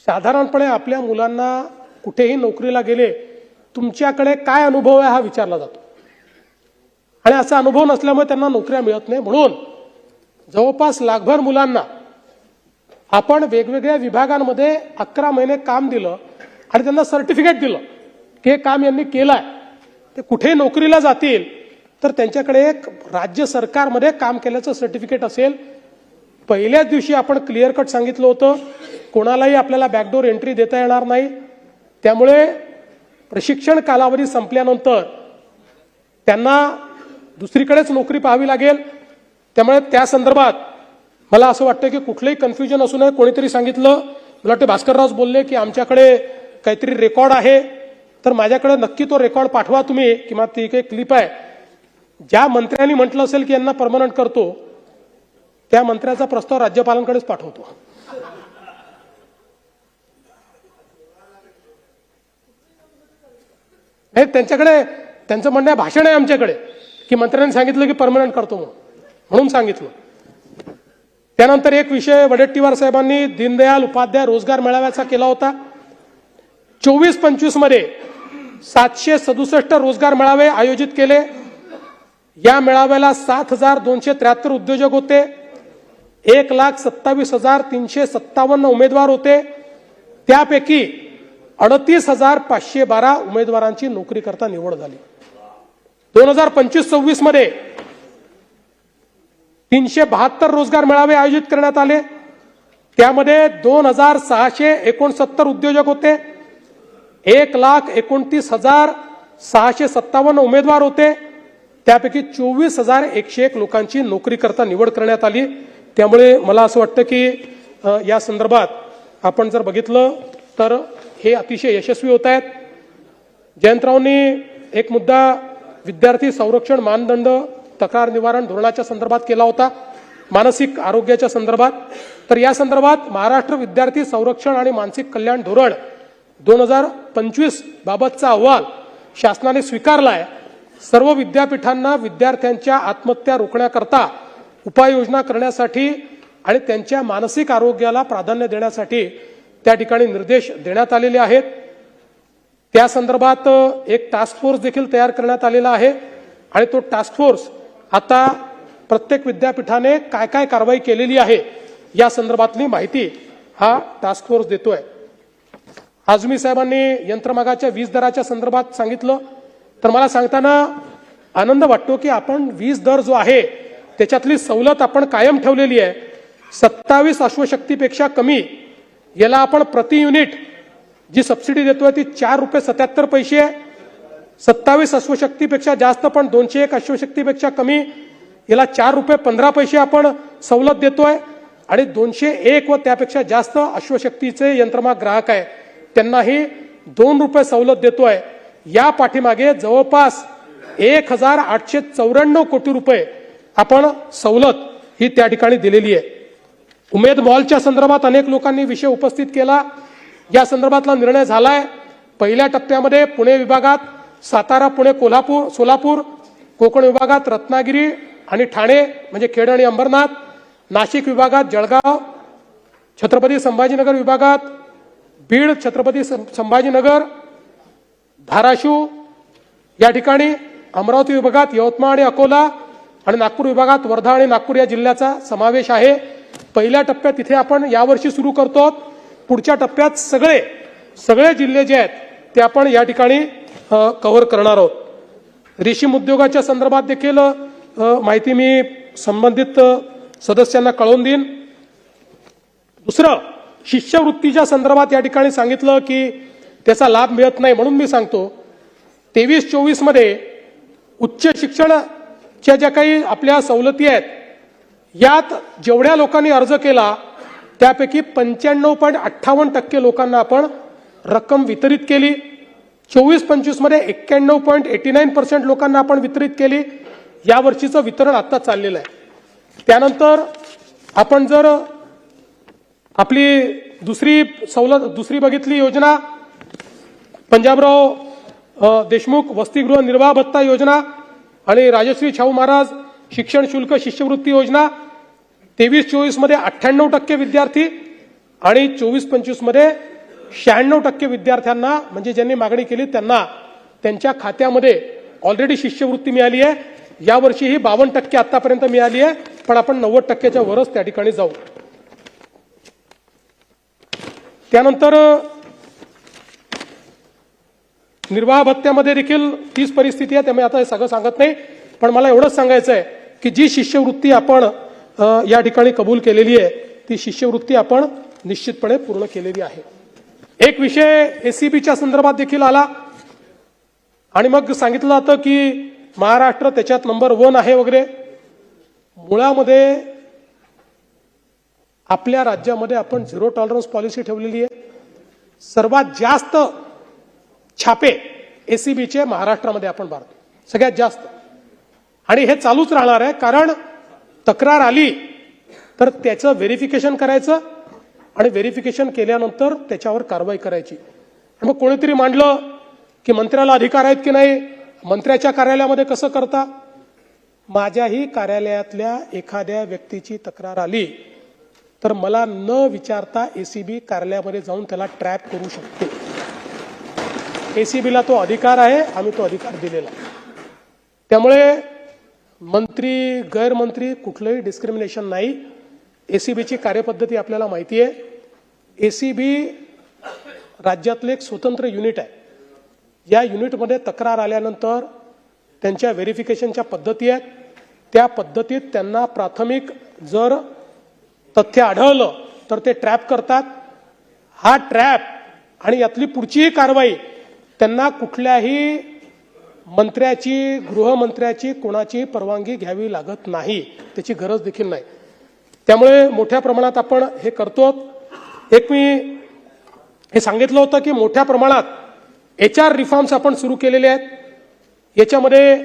साधारणपणे आपल्या मुलांना कुठेही नोकरीला गेले तुमच्याकडे काय अनुभव आहे हा विचारला जातो आणि असा अनुभव नसल्यामुळे त्यांना नोकऱ्या मिळत नाही. म्हणून जवळपास लाखभर मुलांना आपण वेगवेगळ्या विभागांमध्ये 11 महिने काम दिलं आणि त्यांना सर्टिफिकेट दिलं की हे काम यांनी केलं आहे. ते कुठे नोकरीला जातील तर त्यांच्याकडे एक राज्य सरकारमध्ये काम केल्याचं सर्टिफिकेट असेल. पहिल्याच दिवशी आपण क्लिअर कट सांगितलं होतं कोणालाही आपल्याला बॅकडोर एंट्री देता येणार नाही. त्यामुळे प्रशिक्षण कालावधी संपल्यानंतर त्यांना दुसरीकडेच नोकरी पाहावी लागेल. त्यामुळे त्या संदर्भात मला असं वाटतं की कुठलंही कन्फ्युजन असू नये. कोणीतरी सांगितलं, मला वाटतं भास्करराव बोलले की आमच्याकडे काहीतरी रेकॉर्ड आहे, तर माझ्याकडे नक्की तो रेकॉर्ड पाठवा तुम्ही, किंवा ती काही क्लिप आहे. ज्या मंत्र्यांनी म्हटलं असेल की यांना परमनंट करतो त्या मंत्र्याचा प्रस्ताव राज्यपालांकडेच पाठवतो. हे त्यांच्याकडे त्यांचं म्हणणं भाषण आहे आमच्याकडे की मंत्र्यांनी सांगितलं की परमनंट करतो म्हणून सांगितलं. त्यानंतर एक विषय वडेट्टीवार साहेबांनी दीनदयाल उपाध्याय रोजगार मेळाव्याचा केला होता. 24-25 मध्ये 767 रोजगार मेळावे आयोजित केले. या मेळाव्याला 7,273 उद्योजक होते. 1,27,357 उमेदवार होते. त्यापैकी 38,512 उमेदवारांची नोकरी करता निवड झाली. 2025-26 मध्ये 372 रोजगार मेळावे आयोजित करण्यात आले. त्यामध्ये 2,669 उद्योजक होते. 1,29,657 उमेदवार होते. त्यापैकी 24,101 लोकांची नोकरी करता निवड करण्यात आली. त्यामुळे मला असं वाटतं की या संदर्भात आपण जर बघितलं तर हे अतिशय यशस्वी होत आहेत. जयंतरावांनी एक मुद्दा विद्यार्थी संरक्षण मानदंड तक्रार निवारण धोरणाच्या संदर्भात केला होता, मानसिक आरोग्याच्या संदर्भात. तर या संदर्भात महाराष्ट्र विद्यार्थी संरक्षण आणि मानसिक कल्याण धोरण 2025 बाबतचा अहवाल शासनाने स्वीकारला आहे. सर्व विद्यापीठांना विद्यार्थ्यांच्या आत्महत्या रोखण्याकरता उपाययोजना करण्यासाठी आणि त्यांच्या मानसिक आरोग्याला प्राधान्य देण्यासाठी त्या ठिकाणी निर्देश देण्यात आलेले आहेत. त्या संदर्भात एक टास्क फोर्स देखील तयार करण्यात आलेला आहे आणि तो टास्क फोर्स आता प्रत्येक विद्यापीठाने काय काय कारवाई केलेली आहे या संदर्भातली माहिती हा टास्क फोर्स देतोय. आझमी साहेबांनी यंत्रमागाच्या वीज दराच्या संदर्भात सांगितलं, तर मला सांगताना आनंद वाटतो की आपण वीज दर जो आहे त्याच्यातली सवलत आपण कायम ठेवलेली आहे. 27 अश्वशक्तीपेक्षा कमी याला आपण प्रति युनिट जी सबसिडी देतोय ती ₹4.77 आहे. 27 अश्वशक्तीपेक्षा जास्त पण 201 अश्वशक्तीपेक्षा कमी याला ₹4.15 आपण सवलत देतोय. आणि 201 व त्यापेक्षा जास्त अश्वशक्तीचे यंत्रमाग ग्राहक आहे त्यांनाही ₹2 सवलत देतोय. या पाठीमागे जवळपास 1,894 कोटी रुपये आपण सवलत ही त्या ठिकाणी दिलेली आहे. उमेद मॉलच्या संदर्भात अनेक लोकांनी विषय उपस्थित केला. या संदर्भातला निर्णय झालाय. पहिल्या टप्प्यामध्ये पुणे विभागात सातारा, पुणे, कोल्हापूर, सोलापूर, कोकण विभागात रत्नागिरी आणि ठाणे म्हणजे खेड आणि अंबरनाथ, नाशिक विभागात जळगाव, छत्रपती संभाजीनगर विभागात बीड, छत्रपती संभाजीनगर, धाराशिव या ठिकाणी, अमरावती विभागात यवतमाळ आणि अकोला आणि नागपूर विभागात वर्धा आणि नागपूर या जिल्ह्याचा समावेश आहे. पहिल्या टप्प्यात तिथे आपण यावर्षी सुरू करतो. पुढच्या टप्प्यात सगळे जिल्हे जे आहेत ते आपण या ठिकाणी कव्हर करणार आहोत. रेशीम उद्योगाच्या संदर्भात देखील माहिती मी संबंधित सदस्यांना कळवून देईन. दुसरं, शिष्यवृत्तीच्या संदर्भात या ठिकाणी सांगितलं की त्याचा लाभ मिळत नाही, म्हणून मी सांगतो 23-24 मध्ये उच्च शिक्षणाच्या ज्या काही आपल्या सवलती आहेत यात जेवढ्या लोकांनी अर्ज केला त्यापैकी 95.58% लोकांना आपण रक्कम वितरित केली. 24-25 मध्ये 91.89% लोकांना आपण वितरित केली. या वर्षीचं वितरण आता चाललेलं आहे। त्यानंतर आपण जर आपली दुसरी बघितली योजना, पंजाबराव देशमुख वसतिगृह निर्वाह भत्ता योजना आणि राजश्री शाहू महाराज शिक्षण शुल्क शिष्यवृत्ती योजना, 23-24 मध्ये 98% विद्यार्थी आणि 24-25 मध्ये 96% विद्यार्थ्यांना, म्हणजे ज्यांनी मागणी केली त्यांना त्यांच्या खात्यामध्ये ऑलरेडी शिष्यवृत्ती मिळाली आहे। यावर्षी ही 52% आतापर्यंत मिळाली आहे, पण आपण 90%च्या वरच त्या ठिकाणी जाऊ। त्यानंतर निर्वाह भत्त्यामध्ये देखील तीच परिस्थिती आहे, त्यामुळे आता हे सगळं सांगत नाही, पण मला एवढंच सांगायचं आहे की जी शिष्यवृत्ती आपण या ठिकाणी कबूल केलेली आहे ती शिष्यवृत्ती आपण निश्चितपणे पूर्ण केलेली आहे। एक विषय एसीबीच्या संदर्भात देखील आला आणि मग सांगितलं जातं की महाराष्ट्र त्याच्यात नंबर 1 आहे वगैरे। मुळामध्ये आपल्या राज्यामध्ये आपण झिरो टॉलरन्स पॉलिसी ठेवलेली आहे। सर्वात जास्त छापे एसीबीचे महाराष्ट्रामध्ये आपण मारतो, सगळ्यात जास्त, आणि हे चालूच राहणार आहे। कारण तक्रार आली तर त्याचं व्हेरिफिकेशन करायचं आणि व्हेरिफिकेशन केल्यानंतर त्याच्यावर कारवाई करायची। मग कोणीतरी मांडलं की मंत्र्याला अधिकार आहेत की नाही, मंत्र्याच्या कार्यालयामध्ये कसं करता? माझ्याही कार्यालयातल्या एखाद्या व्यक्तीची तक्रार आली तर मला न विचारता एसीबी कार्यालयामध्ये जाऊन त्याला ट्रॅप करू शकते। एसीबीला तो अधिकार आहे, आम्ही तो अधिकार दिलेला। त्यामुळे मंत्री गैरमंत्री कुठलंही डिस्क्रिमिनेशन नाही। एसीबीची कार्यपद्धती आपल्याला माहिती आहे। एसीबी राज्यातले एक स्वतंत्र युनिट आहे। या युनिटमध्ये तक्रार आल्यानंतर त्यांच्या व्हेरिफिकेशनच्या पद्धती आहेत, त्या पद्धतीत त्यांना प्राथमिक जर तथ्य आढळलं तर ते ट्रॅप करतात। हा ट्रॅप आणि यातली पुढचीही कारवाई त्यांना कुठल्याही मंत्र्याची, गृहमंत्र्याची, कोणाची परवानगी घ्यावी लागत नाही, त्याची गरज देखील नाही। त्यामुळे मोठ्या प्रमाणात आपण हे करतो। एक मी हे सांगितलं होतं की मोठ्या प्रमाणात HR रिफॉर्म्स आपण सुरू केलेले आहेत। याच्यामध्ये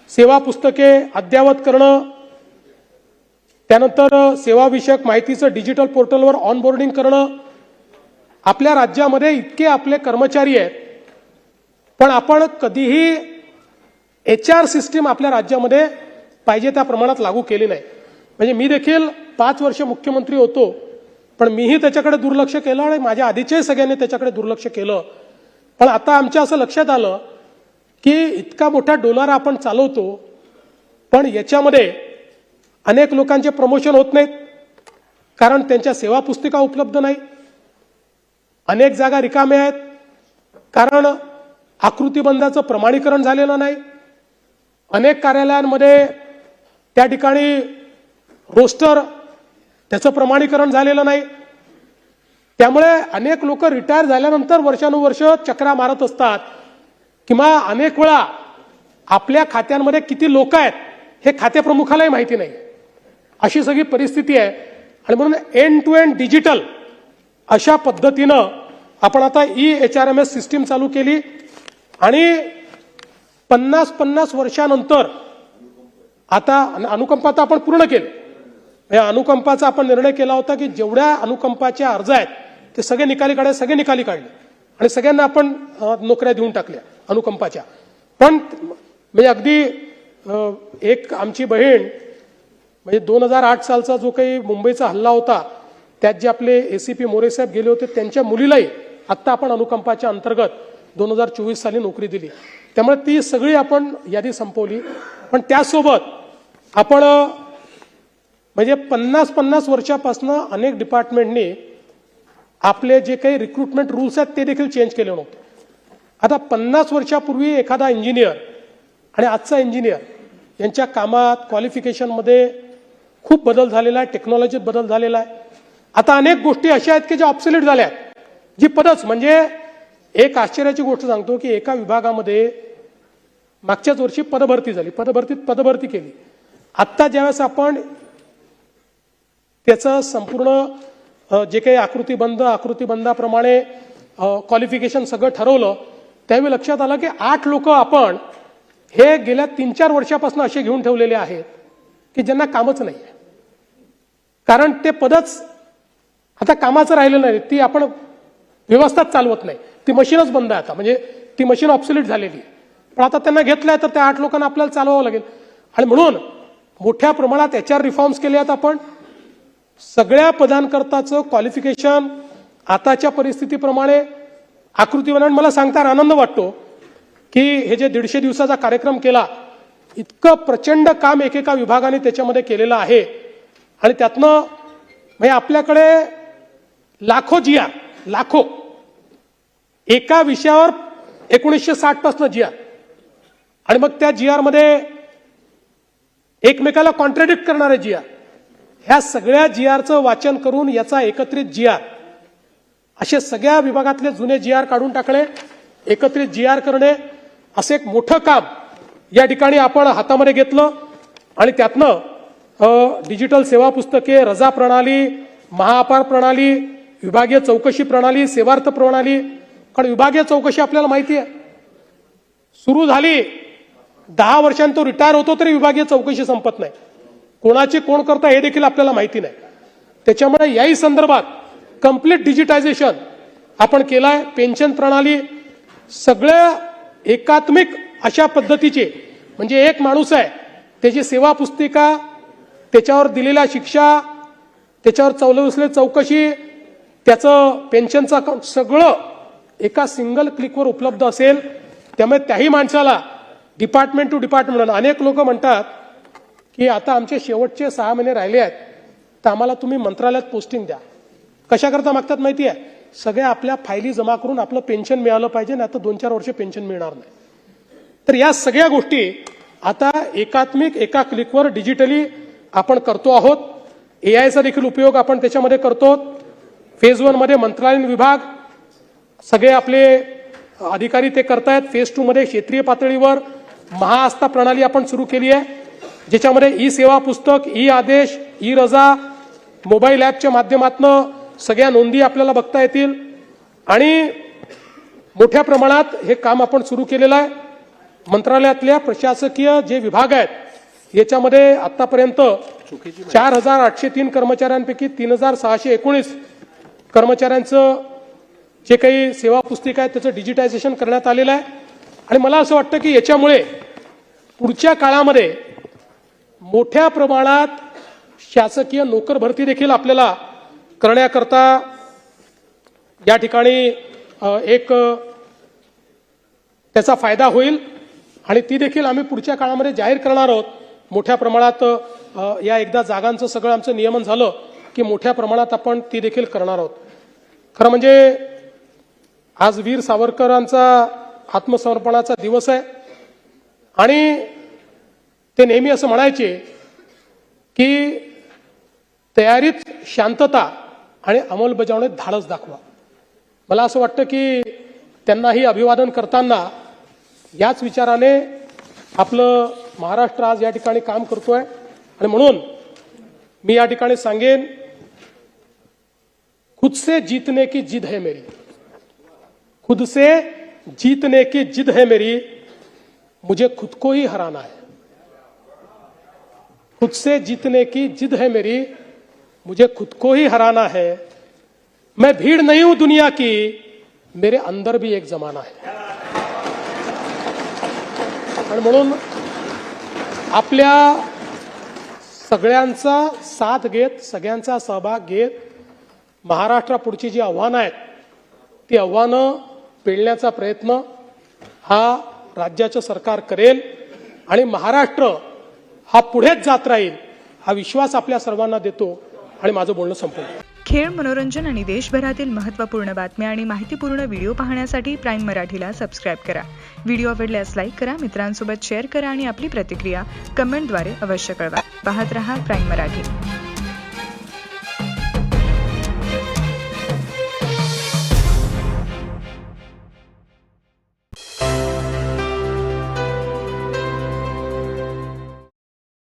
सेवा पुस्तके अद्ययावत करणं, त्यानंतर सेवाविषयक माहितीचं डिजिटल पोर्टलवर ऑनबोर्डिंग करणं। आपल्या राज्यामध्ये इतके आपले कर्मचारी आहेत, पण आपण कधीही HR सिस्टीम आपल्या राज्यामध्ये पाहिजे त्या प्रमाणात लागू केली नाही। म्हणजे मी देखील 5 वर्ष मुख्यमंत्री होतो, पण मीही त्याच्याकडे दुर्लक्ष केलं आणि माझ्या आधीच्याही सगळ्यांनी त्याच्याकडे दुर्लक्ष केलं। पण आता आमच्या असं लक्षात आलं की इतका मोठा डोलारा आपण चालवतो, पण याच्यामध्ये अनेक लोकांचे प्रमोशन होत नाहीत कारण त्यांच्या सेवा पुस्तिका उपलब्ध नाही। अनेक जागा रिकाम्या आहेत कारण आकृतीबंधाचं प्रमाणीकरण झालेलं नाही। अनेक कार्यालयांमध्ये त्या ठिकाणी रोस्टर त्याचं प्रमाणीकरण झालेलं नाही। त्यामुळे अनेक लोक रिटायर झाल्यानंतर वर्षानुवर्ष चक्रा मारत असतात किंवा अनेक वेळा आपल्या खात्यांमध्ये किती लोक आहेत हे खातेप्रमुखालाही माहिती नाही। अशी सगळी परिस्थिती आहे आणि म्हणून एंड टू एंड डिजिटल अशा पद्धतीनं आपण आता EHRMS सिस्टीम चालू केली आणि 50 वर्षानंतर आता अनुकंपा तर आपण पूर्ण केले। या अनुकंपाचा आपण निर्णय केला होता की जेवढ्या अनुकंपाचे अर्ज आहेत ते सगळे निकाली काढले आणि सगळ्यांना आपण नोकऱ्या देऊन टाकल्या अनुकंपाच्या। पण म्हणजे अगदी एक आमची बहीण, म्हणजे 2008 सालचा जो काही मुंबईचा हल्ला होता त्यात जे आपले ACP मोरे साहेब गेले होते त्यांच्या मुलीलाही आता आपण अनुकंपाच्या अंतर्गत 2024 साली नोकरी दिली। त्यामुळे ती सगळी आपण यादी संपवली। पण त्यासोबत आपण म्हणजे 50 वर्षापासून अनेक डिपार्टमेंटनी आपले जे काही रिक्रुटमेंट रूल्स आहेत ते देखील चेंज केले नव्हते। आता 50 वर्षापूर्वी एखादा इंजिनियर आणि आजचा इंजिनियर यांच्या कामात, क्वालिफिकेशनमध्ये खूप बदल झालेला आहे, टेक्नॉलॉजीत बदल झालेला आहे। आता अनेक गोष्टी अशा आहेत की ज्या ऑब्सोलीट झाल्या आहेत, जी पदच, म्हणजे एक आश्चर्याची गोष्ट सांगतो की एका विभागामध्ये मागच्याच वर्षी पदभरती झाली, पदभरती केली। आत्ता ज्यावेळेस आपण त्याचं संपूर्ण जे काही आकृतीबंधाप्रमाणे क्वालिफिकेशन सगळं ठरवलं त्यावेळी लक्षात आलं की 8 लोक आपण हे गेल्या 3-4 वर्षापासून असे घेऊन ठेवलेले आहेत की ज्यांना कामच नाही आहे. कारण ते पदच आता कामाचं राहिलं नाही, ती आपण व्यवस्थाच चालवत नाही, ती मशीनच बंद आहे आता, म्हणजे ती मशीन ऑब्सोलीट झालेली आहे. पण आता त्यांना घेतलंय तर त्या 8 लोकांना आपल्याला चालवावं लागेल. आणि म्हणून मोठ्या प्रमाणात HR रिफॉर्म्स केले आहेत आपण. सगळ्या पदांकरताचं क्वालिफिकेशन आताच्या परिस्थितीप्रमाणे आकृतीवर. मला सांगताना आनंद वाटतो की हे जे 150 दिवसाचा कार्यक्रम केला, इतकं प्रचंड काम एकेका विभागाने त्याच्यामध्ये केलेलं आहे. आणि त्यातनं म्हणजे आपल्याकडे लाखो GR, लाखो एका विषयावर 1960 पासून GR, आणि मग त्या GR मध्ये एकमेकाला कॉन्ट्रडिक्ट करणारे GR, ह्या सगळ्या GRचं वाचन करून याचा एकत्रित GR, असे सगळ्या विभागातले जुने GR काढून टाकणे, एकत्रित GR करणे, असे एक मोठं काम या ठिकाणी आपण हातामध्ये घेतलं. आणि त्यातनं डिजिटल सेवा पुस्तके, रजा प्रणाली, महाअपार प्रणाली, विभागीय चौकशी प्रणाली, सेवार्थ प्रणाली. कारण विभागीय चौकशी आपल्याला माहिती आहे सुरू झाली, 10 वर्षांनी तो रिटायर होतो तरी विभागीय चौकशी संपत नाही. कोणाची कोण करता हे देखील आपल्याला माहिती नाही. त्याच्यामुळे याही संदर्भात कंप्लीट डिजिटायझेशन आपण केलंय. पेन्शन प्रणाली सगळ्या एकात्मिक अशा पद्धतीचे, म्हणजे एक माणूस आहे त्याची सेवा पुस्तिका, त्याच्यावर दिलेल्या शिक्षा, त्याच्यावर चौलवसले चौकशी, त्याचं पेन्शनचं अकाउंट सगळं एका सिंगल क्लिकवर उपलब्ध असेल. त्यामुळे त्याही माणसाला डिपार्टमेंट टू डिपार्टमेंट, अनेक लोक म्हणतात की आता आमचे शेवटचे 6 महिने राहिले आहेत तर आम्हाला तुम्ही मंत्रालयात पोस्टिंग द्या. कशाकरता मागतात माहिती आहे? सगळ्या आपल्या फायली जमा करून आपलं पेन्शन मिळालं पाहिजे, नाही तर 2-4 वर्ष पेन्शन मिळणार नाही. तर या सगळ्या गोष्टी आता एकात्मिक एका क्लिकवर डिजिटली आपण करतो आहोत. AIचा देखील उपयोग आपण त्याच्यामध्ये करतो. फेज 1 मध्ये मंत्रालयीन विभाग सगळे आपले अधिकारी ते करतायत. फेज 2 मध्ये क्षेत्रीय पातळीवर महाआस्था प्रणाली आपण सुरू केली आहे, ज्याच्यामध्ये ई-सेवा पुस्तक, ई-आदेश, ई-रजा, मोबाईल ॲपच्या माध्यमातून सगळ्या नोंदी आपल्याला बघता येतील. आणि मोठ्या प्रमाणात हे काम आपण सुरू केलेलं आहे. मंत्रालयातल्या प्रशासकीय जे विभाग आहेत याच्यामध्ये आतापर्यंत 4803 कर्मचाऱ्यांपैकी 3619 कर्मचाऱ्यांचं जे काही सेवा पुस्तिका आहे त्याचं डिजिटायझेशन करण्यात आलेलं आहे. आणि मला असं वाटतं की याच्यामुळे पुढच्या काळामध्ये मोठ्या प्रमाणात शासकीय नोकर भरती देखील आपल्याला करण्याकरता या ठिकाणी एक त्याचा फायदा होईल. आणि ती देखील आम्ही पुढच्या काळामध्ये जाहीर करणार आहोत. मोठ्या प्रमाणात या एकदा जागांचं सगळं आमचं नियमन झालं की मोठ्या प्रमाणात आपण ती देखील करणार आहोत. खरं म्हणजे आज वीर सावरकरांचा आत्मसमर्पणाचा दिवस आहे. आणि ते नेहमी असं म्हणायचे की तयारीत शांतता आणि अंमलबजावणीत धाडस दाखवा. मला असं वाटतं की त्यांनाही अभिवादन करताना याच विचाराने आपलं महाराष्ट्र आज या ठिकाणी काम करतोय. आणि म्हणून मी या ठिकाणी सांगेन, खुद से जीतने की जिद है मेरी, खुद से जीतने की जिद है मेरी, मुझे खुद को ही हराना है. खुद से जीतने की जिद है मेरी, मुझे खुद को ही हराना है. मैं भीड़ नहीं हूं दुनिया की, मेरे अंदर भी एक जमाना है. आणि म्हणून आपल्या सगळ्यांचा साथ घेत, सगळ्यांचा सहभाग घेत महाराष्ट्रापुढची जी आव्हानं आहेत ती आव्हानं पेलण्याचा प्रयत्न हा राज्याचं सरकार करेल. आणि महाराष्ट्र हा पुढेच जात राहील हा विश्वास आपल्या सर्वांना देतो. आणि माझं बोलणं संपलं. खेळ, मनोरंजन आणि देशभरातील महत्त्वपूर्ण बातम्या आणि माहितीपूर्ण व्हिडिओ पाहण्यासाठी प्राईम मराठीला सबस्क्राईब करा. व्हिडिओ आवडल्यास लाईक करा, मित्रांसोबत शेअर करा आणि आपली प्रतिक्रिया कमेंटद्वारे अवश्य कळवा. पाहत रहा प्राईम मराठी.